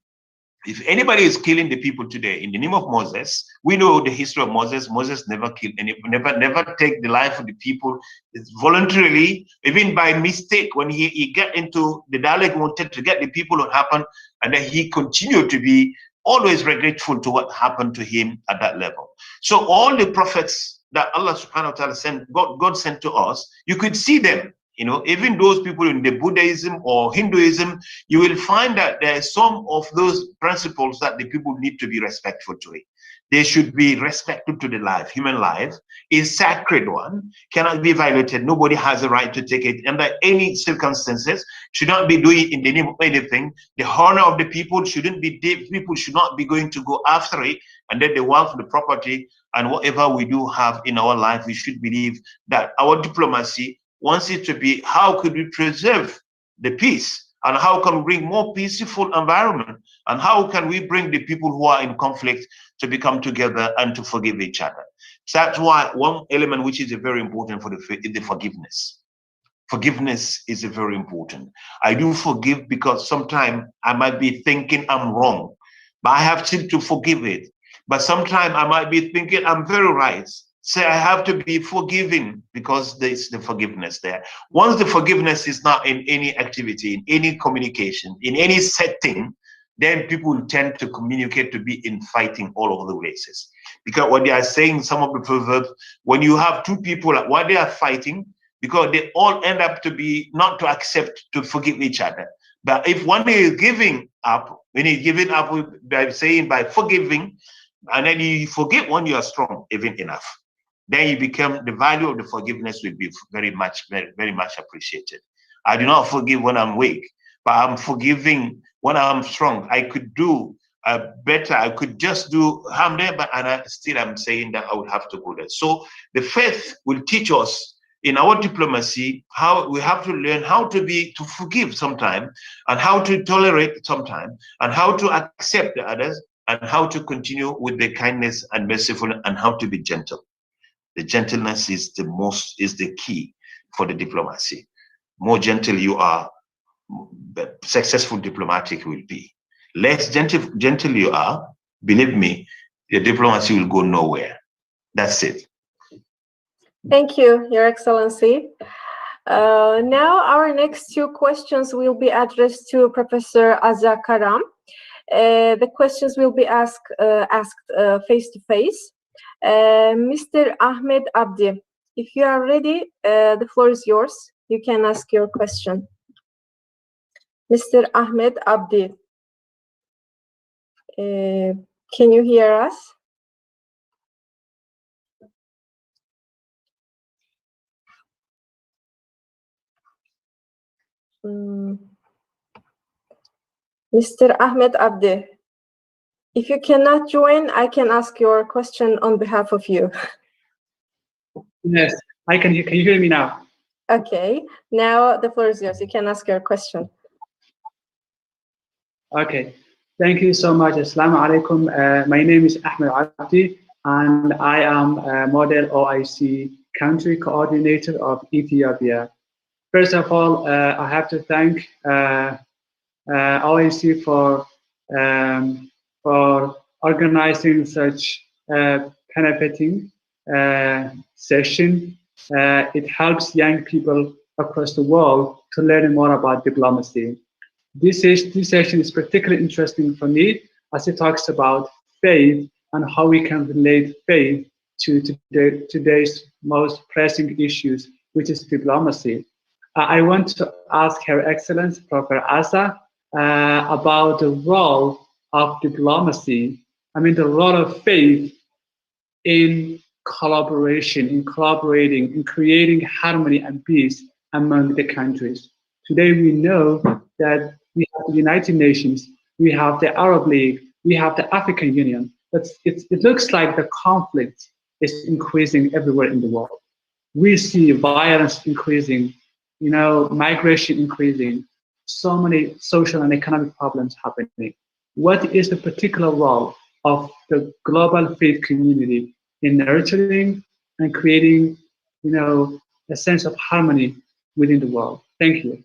If anybody is killing the people today in the name of Moses, we know the history of Moses. Moses never killed any, never take the life of the people. It's voluntarily, even by mistake, when he got into the dialogue, wanted to get the people to happen, and then he continued to be always regretful to what happened to him at that level. So all the prophets that Allah subhanahu wa ta'ala sent, God sent to us, you could see them. You know, even those people in the Buddhism or Hinduism, you will find that there are some of those principles that the people need to be respectful to it. They should be respectful to the life. Human life is sacred one, cannot be violated. Nobody has a right to take it under any circumstances, should not be doing it in the name of anything. The honor of the people shouldn't be, people should not be going to go after it, and then the wealth, the property, and whatever we do have in our life, we should believe that our diplomacy wants it to be, how could we preserve the peace, and how can we bring more peaceful environment, and how can we bring the people who are in conflict to become together and to forgive each other. So that's why one element which is very important for the forgiveness. Forgiveness is very important. I do forgive because sometimes I might be thinking I'm wrong, but I have to forgive it. But sometimes I might be thinking I'm very right. So I have to be forgiving because there's the forgiveness there. Once the forgiveness is not in any activity, in any communication, in any setting, then people tend to communicate to be in fighting all over the places. Because what they are saying, some of the proverbs, when you have two people, why they are fighting, because they all end up to be not to accept to forgive each other. But if one is giving up, when he's giving up by forgiving, and then you forgive when you are strong, even enough, then you become, the value of the forgiveness will be very much appreciated. I do not forgive when I'm weak, but I'm forgiving when I'm strong. I could do better. I could just do harm there, but still I'm saying that I would have to go there. So the faith will teach us in our diplomacy how we have to learn how to forgive sometimes, and how to tolerate sometimes, and how to accept the others, and how to continue with the kindness and mercifulness, and how to be gentle. The gentleness is the key for the diplomacy. More gentle you are, the successful diplomatic will be. Less gentle you are, believe me, the diplomacy will go nowhere. That's it. Thank you, Your Excellency. Now our next two questions will be addressed to Professor Azza Karam. The questions will be asked face to face. Mr. Ahmed Abdi, if you are ready, the floor is yours. You can ask your question. Mr. Ahmed Abdi, can you hear us? Mr. Ahmed Abdi, if you cannot join, I can ask your question on behalf of you. Yes, I can. Can you hear me now? Okay, now the floor is yours. You can ask your question. Okay, thank you so much. Assalamu alaikum. My name is Ahmed Abdi, and I am a model OIC country coordinator of Ethiopia. First of all, I have to thank OIC for organizing such benefiting session. It helps young people across the world to learn more about diplomacy. This session is particularly interesting for me as it talks about faith and how we can relate faith to today's most pressing issues, which is diplomacy. I want to ask Her Excellency, Prof. Azza, about the role of diplomacy, the role of faith in collaboration, in collaborating, in creating harmony and peace among the countries. Today we know that we have the United Nations, we have the Arab League, we have the African Union, but it looks like the conflict is increasing everywhere in the world. We see violence increasing, migration increasing, so many social and economic problems happening. What is the particular role of the global faith community in nurturing and creating, a sense of harmony within the world? Thank you.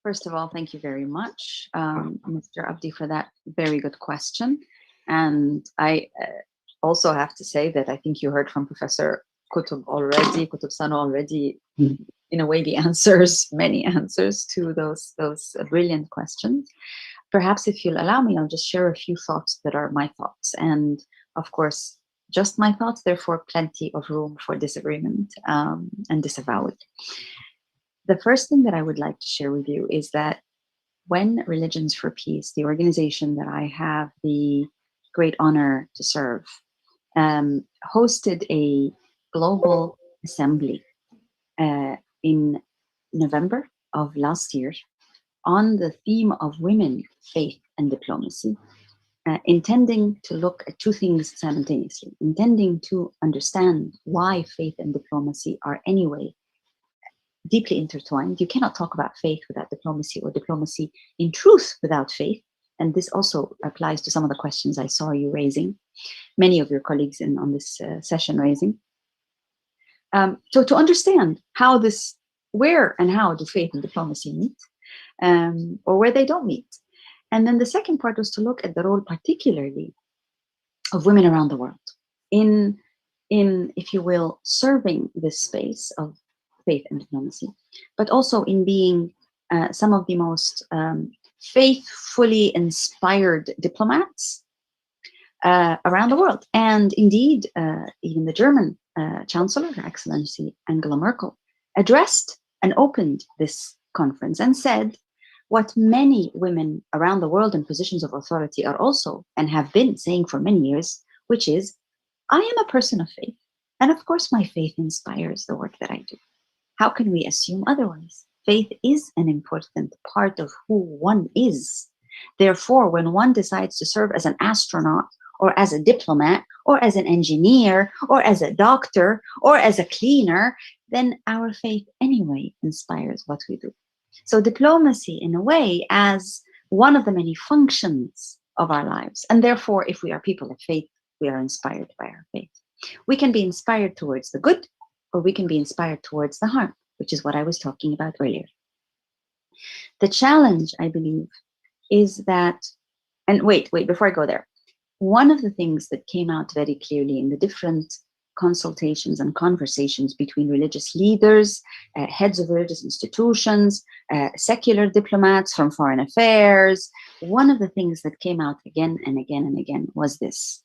First of all, thank you very much, Mr. Abdi, for that very good question. And I also have to say that I think you heard from Professor Koutoub Sano already, in a way, the answers, many answers to those brilliant questions. Perhaps if you'll allow me, I'll just share a few thoughts that are my thoughts. And of course, just my thoughts, therefore plenty of room for disagreement and disavowal. The first thing that I would like to share with you is that when Religions for Peace, the organization that I have the great honor to serve, hosted a global assembly in November of last year on the theme of women, faith, and diplomacy, intending to look at two things simultaneously, intending to understand why faith and diplomacy are anyway deeply intertwined. You cannot talk about faith without diplomacy, or diplomacy in truth without faith. And this also applies to some of the questions I saw you raising, many of your colleagues on this session raising. So to understand how where and how do faith and diplomacy meet, or where they don't meet. And then the second part was to look at the role particularly of women around the world in, if you will, serving this space of faith and diplomacy, but also in being some of the most faithfully inspired diplomats around the world. And indeed, even the German Chancellor, Her Excellency Angela Merkel, addressed and opened this conference and said what many women around the world in positions of authority are also and have been saying for many years, which is, I am a person of faith. And of course, my faith inspires the work that I do. How can we assume otherwise? Faith is an important part of who one is. Therefore, when one decides to serve as an astronaut, or as a diplomat, or as an engineer, or as a doctor, or as a cleaner, then our faith anyway inspires what we do. So diplomacy, in a way, as one of the many functions of our lives. And therefore, if we are people of faith, we are inspired by our faith. We can be inspired towards the good, or we can be inspired towards the harm, which is what I was talking about earlier. The challenge, I believe, is that, and wait, before I go there, one of the things that came out very clearly in the different consultations and conversations between religious leaders, heads of religious institutions, secular diplomats from foreign affairs, one of the things that came out again and again and again was this.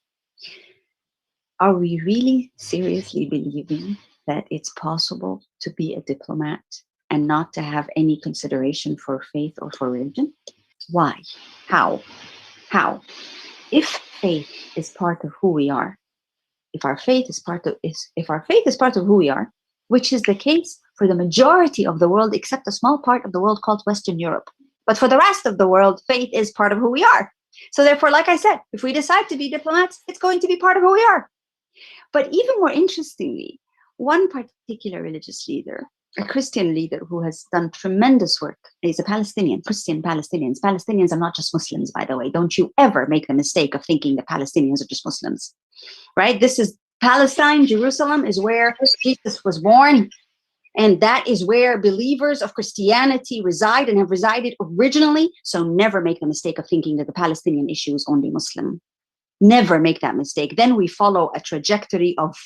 Are we really seriously believing that it's possible to be a diplomat and not to have any consideration for faith or for religion? Why? How? If faith is part of who we are, if our faith is part of who we are, which is the case for the majority of the world, except a small part of the world called Western Europe. But for the rest of the world, faith is part of who we are. So therefore, like I said, if we decide to be diplomats, it's going to be part of who we are. But even more interestingly, one particular religious leader, a Christian leader who has done tremendous work, he's a Palestinian, Christian Palestinians. Palestinians are not just Muslims, by the way. Don't you ever make the mistake of thinking that Palestinians are just Muslims, right? This is Palestine. Jerusalem is where Jesus was born. And that is where believers of Christianity reside and have resided originally. So never make the mistake of thinking that the Palestinian issue is only Muslim. Never make that mistake. Then we follow a trajectory of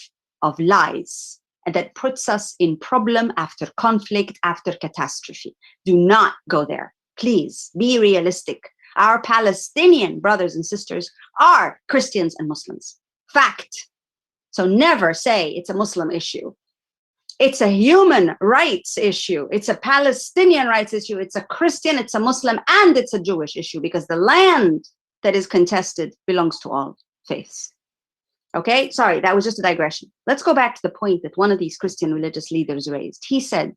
lies, and that puts us in problem after conflict, after catastrophe. Do not go there. Please be realistic. Our Palestinian brothers and sisters are Christians and Muslims. Fact. So never say it's a Muslim issue. It's a human rights issue. It's a Palestinian rights issue. It's a Christian, it's a Muslim, and it's a Jewish issue, because the land that is contested belongs to all faiths. Okay, sorry, that was just a digression. Let's go back to the point that one of these Christian religious leaders raised. He said,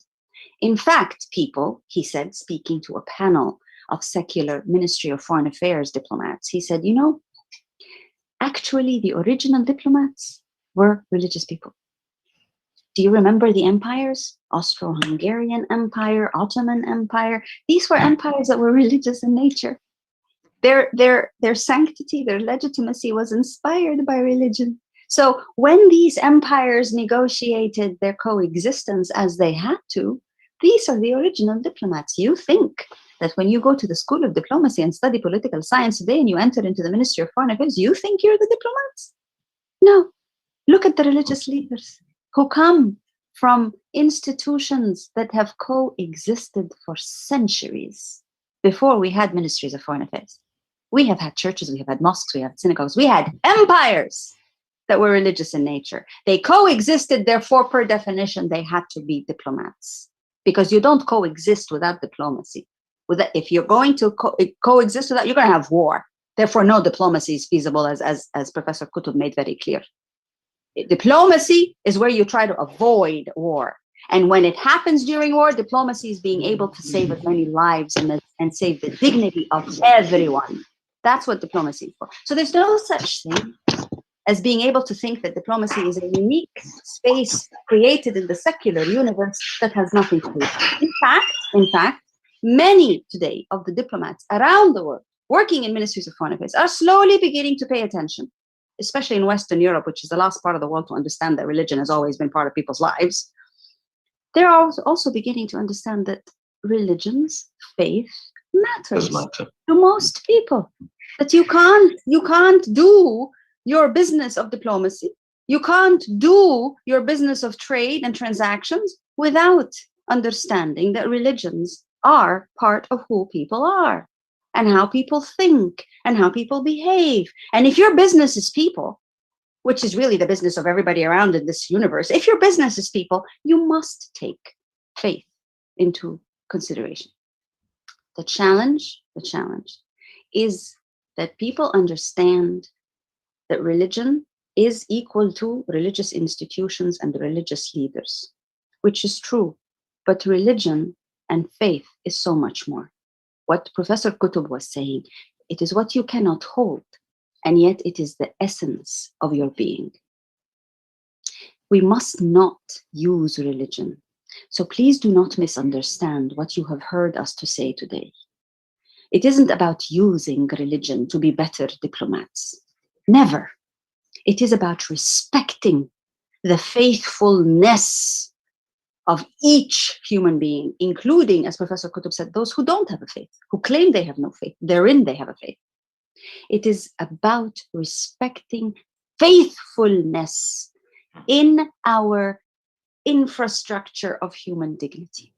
in fact, people, he said, speaking to a panel of secular Ministry of Foreign Affairs diplomats, he said, you know, actually the original diplomats were religious people. Do you remember the empires? Austro-Hungarian Empire, Ottoman Empire. These were empires that were religious in nature. Their sanctity, their legitimacy was inspired by religion. So when these empires negotiated their coexistence as they had to, these are the original diplomats. You think that when you go to the School of Diplomacy and study political science today and you enter into the Ministry of Foreign Affairs, you think you're the diplomats? No. Look at the religious leaders who come from institutions that have coexisted for centuries before we had ministries of foreign affairs. We have had churches, we have had mosques, we have synagogues, we had empires that were religious in nature. They coexisted, therefore, per definition, they had to be diplomats, because you don't coexist without diplomacy. If you're going to coexist without, you're going to have war. Therefore, no diplomacy is feasible, as Professor Koutoub made very clear. Diplomacy is where you try to avoid war. And when it happens during war, diplomacy is being able to save as many lives and save the dignity of everyone. That's what diplomacy is for. So there's no such thing as being able to think that diplomacy is a unique space created in the secular universe that has nothing to do with it. In fact, many today of the diplomats around the world working in ministries of foreign affairs are slowly beginning to pay attention, especially in Western Europe, which is the last part of the world to understand that religion has always been part of people's lives. They're also beginning to understand that religion's faith matters to most people. That you can't do your business of diplomacy, you can't do your business of trade and transactions without understanding that religions are part of who people are and how people think and how people behave. And if your business is people, which is really the business of everybody around in this universe, if your business is people, you must take faith into consideration. The challenge is that people understand that religion is equal to religious institutions and religious leaders, which is true, but religion and faith is so much more. What Professor Koutoub was saying, it is what you cannot hold, and yet it is the essence of your being. We must not use religion. So please do not misunderstand what you have heard us to say today. It isn't about using religion to be better diplomats. Never. It is about respecting the faithfulness of each human being, including, as Professor Koutoub said, those who don't have a faith, who claim they have no faith. Therein they have a faith. It is about respecting faithfulness in our infrastructure of human dignity.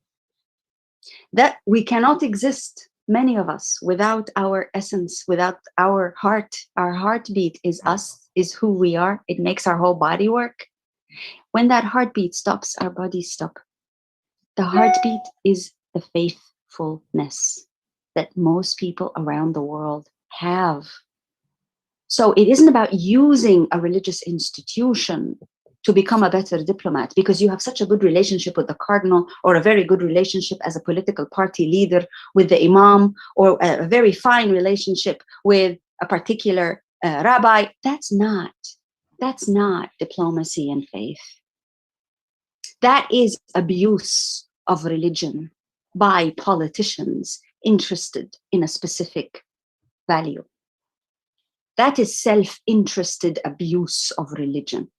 That we cannot exist, many of us, without our essence, without our heart. Our heartbeat is us, is who we are. It makes our whole body work. When that heartbeat stops, our bodies stop. The heartbeat is the faithfulness that most people around the world have. So it isn't about using a religious institution to become a better diplomat because you have such a good relationship with the cardinal, or a very good relationship as a political party leader with the imam, or a very fine relationship with a particular rabbi. That's not diplomacy and faith. That is abuse of religion by politicians interested in a specific value. That is self-interested abuse of religion.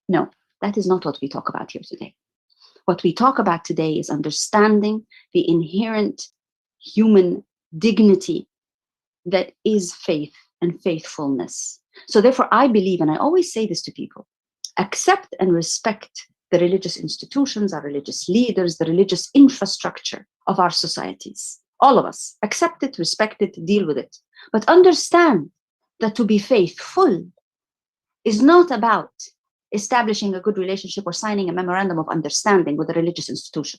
No, that is not what we talk about here today. What we talk about today is understanding the inherent human dignity that is faith and faithfulness. So therefore, I believe, and I always say this to people, accept and respect the religious institutions, our religious leaders, the religious infrastructure of our societies. All of us, accept it, respect it, deal with it. But understand that to be faithful is not about establishing a good relationship or signing a memorandum of understanding with a religious institution,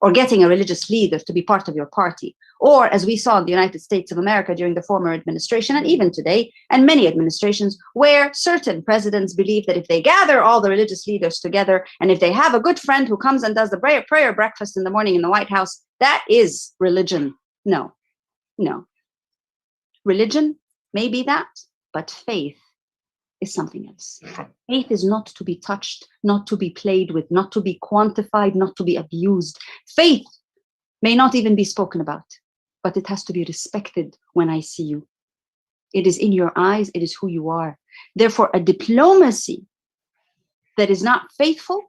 or getting a religious leader to be part of your party, or as we saw in the United States of America during the former administration, and even today, and many administrations, where certain presidents believe that if they gather all the religious leaders together, and if they have a good friend who comes and does the prayer breakfast in the morning in the White House, that is religion. No, no. Religion may be that, but faith is something else. Faith is not to be touched, not to be played with, not to be quantified, not to be abused. Faith may not even be spoken about, but it has to be respected when I see you. It is in your eyes, it is who you are. Therefore, a diplomacy that is not faithful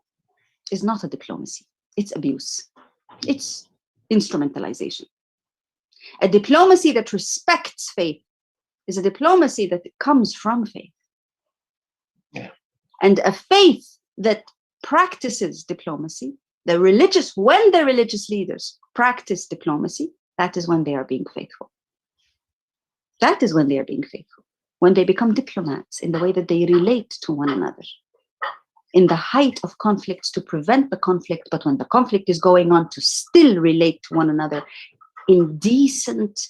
is not a diplomacy. It's abuse. It's instrumentalization. A diplomacy that respects faith is a diplomacy that comes from faith. Yeah. And a faith that practices diplomacy, when the religious leaders practice diplomacy, that is when they are being faithful. That is when they are being faithful. When they become diplomats in the way that they relate to one another. In the height of conflicts to prevent the conflict, but when the conflict is going on to still relate to one another in decent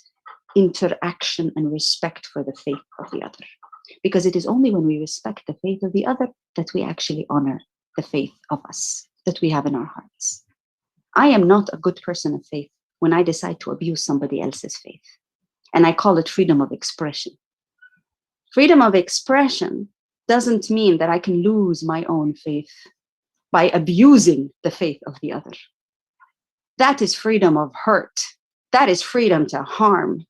interaction and respect for the faith of the other. Because it is only when we respect the faith of the other that we actually honor the faith of us that we have in our hearts. I am not a good person of faith when I decide to abuse somebody else's faith. And I call it freedom of expression. Freedom of expression doesn't mean that I can lose my own faith by abusing the faith of the other. That is freedom of hurt. That is freedom to harm.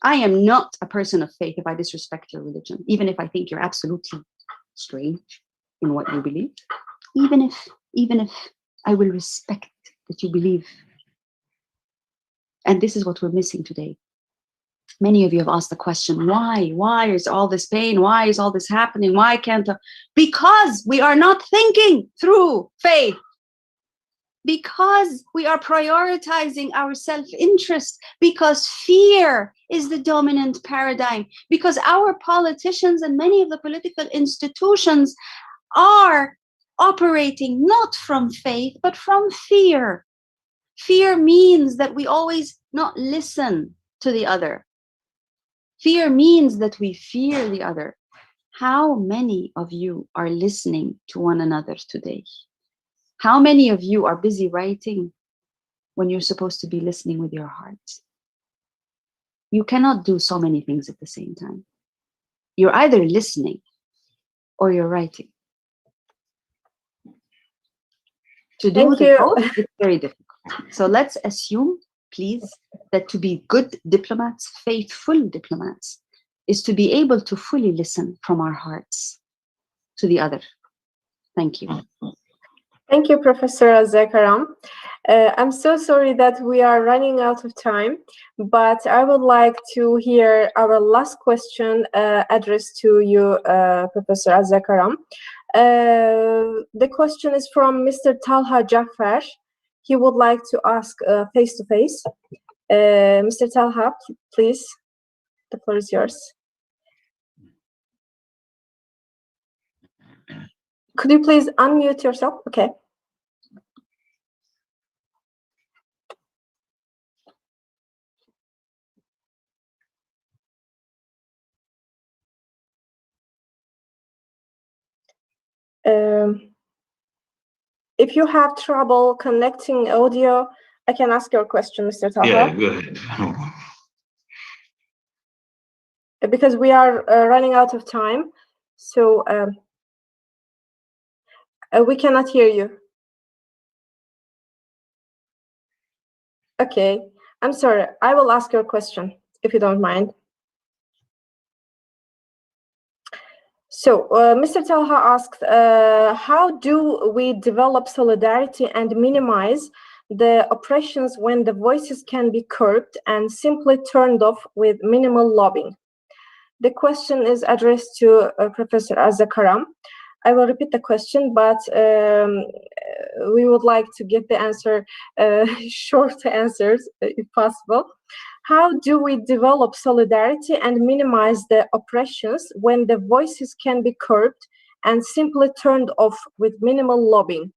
I am not a person of faith if I disrespect your religion, even if I think you're absolutely strange in what you believe, even if I will respect that you believe. And this is what we're missing today. Many of you have asked the question, why? Why is all this pain? Why is all this happening? Why can't I? Because we are not thinking through faith. Because we are prioritizing our self-interest, because fear is the dominant paradigm, because our politicians and many of the political institutions are operating not from faith, but from fear. Fear means that we always not listen to the other. Fear means that we fear the other. How many of you are listening to one another today? How many of you are busy writing when you're supposed to be listening with your heart? You cannot do so many things at the same time. You're either listening or you're writing. To do the both, it's very difficult. So let's assume, please, that to be good diplomats, faithful diplomats, is to be able to fully listen from our hearts to the other. Thank you. Thank you, Professor Azza Karam. I'm so sorry that we are running out of time, but I would like to hear our last question addressed to you, Professor Azza Karam. The question is from Mr. Talha Jafar. He would like to ask face-to-face. Mr. Talha, please, the floor is yours. Could you please unmute yourself? Okay. If you have trouble connecting audio, I can ask your question, Mr. Talha. Yeah, go ahead. Because we are running out of time, so we cannot hear you. Okay, I'm sorry. I will ask your question, if you don't mind. So, Mr. Talha asked, how do we develop solidarity and minimize the oppressions when the voices can be curbed and simply turned off with minimal lobbying? The question is addressed to Professor Azza Karam. I will repeat the question, but we would like to get the answer, short answers, if possible. How do we develop solidarity and minimize the oppressions when the voices can be curbed and simply turned off with minimal lobbying?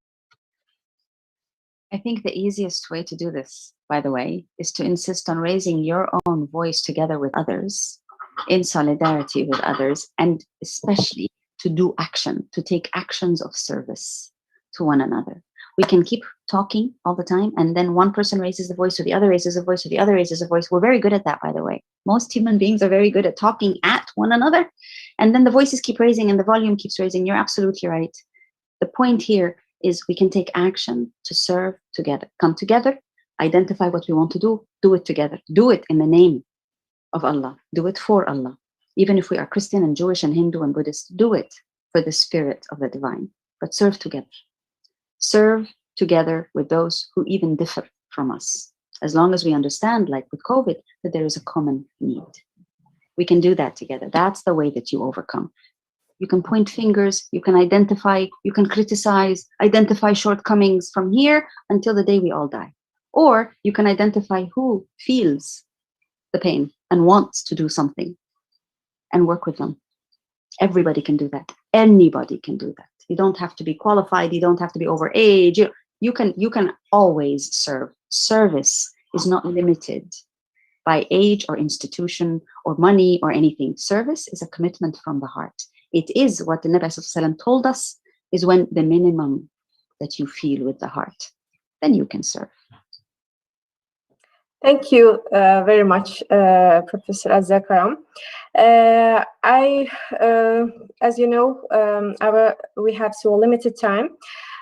I think the easiest way to do this, by the way, is to insist on raising your own voice together with others, in solidarity with others, and especially to do action, to take actions of service to one another. We can keep talking all the time, and then one person raises the voice, or the other raises a voice, or the other raises a voice. We're very good at that, by the way. Most human beings are very good at talking at one another, and then the voices keep raising and the volume keeps raising. You're absolutely right. The point here is we can take action to serve together. Come together, identify what we want to do it together. Do it in the name of Allah. Do it for Allah. Even if we are Christian and Jewish and Hindu and Buddhist, do it for the spirit of the divine. But serve together. Serve together with those who even differ from us. As long as we understand, like with COVID, that there is a common need. We can do that together. That's the way that you overcome. You can point fingers, you can identify, you can criticize, identify shortcomings from here until the day we all die. Or you can identify who feels the pain and wants to do something and work with them. Everybody can do that. Anybody can do that. You don't have to be qualified. You don't have to be over age. You can always serve. Service is not limited by age or institution or money or anything. Service is a commitment from the heart. It is what the Nabi ﷺ told us is when the minimum that you feel with the heart, then you can serve. Thank you very much, Professor Azza Karam. As you know, we have so limited time.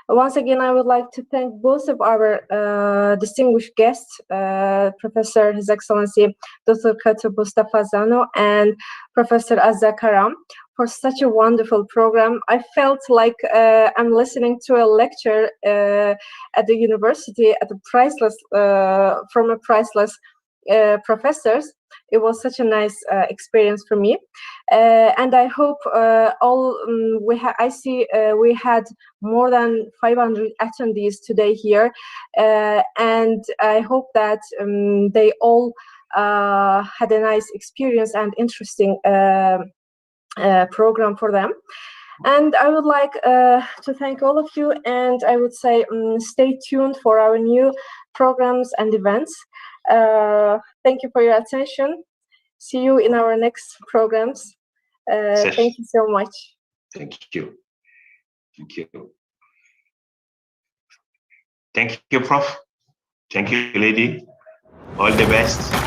Once again, I would like to thank both of our distinguished guests, Professor His Excellency Dr. Koutoub Moustapha Sano and Professor Azza Karam, for such a wonderful program. I felt like I'm listening to a lecture at the university at a priceless, from a priceless professors. It was such a nice experience for me, and I hope I see we had more than 500 attendees today here, and I hope that they all had a nice experience and interesting program for them. And I would like to thank all of you, and I would say stay tuned for our new programs and events. Thank you for your attention. See you in our next programs. Thank you so much. Thank you. Thank you. Thank you, Prof. Thank you, lady. All the best.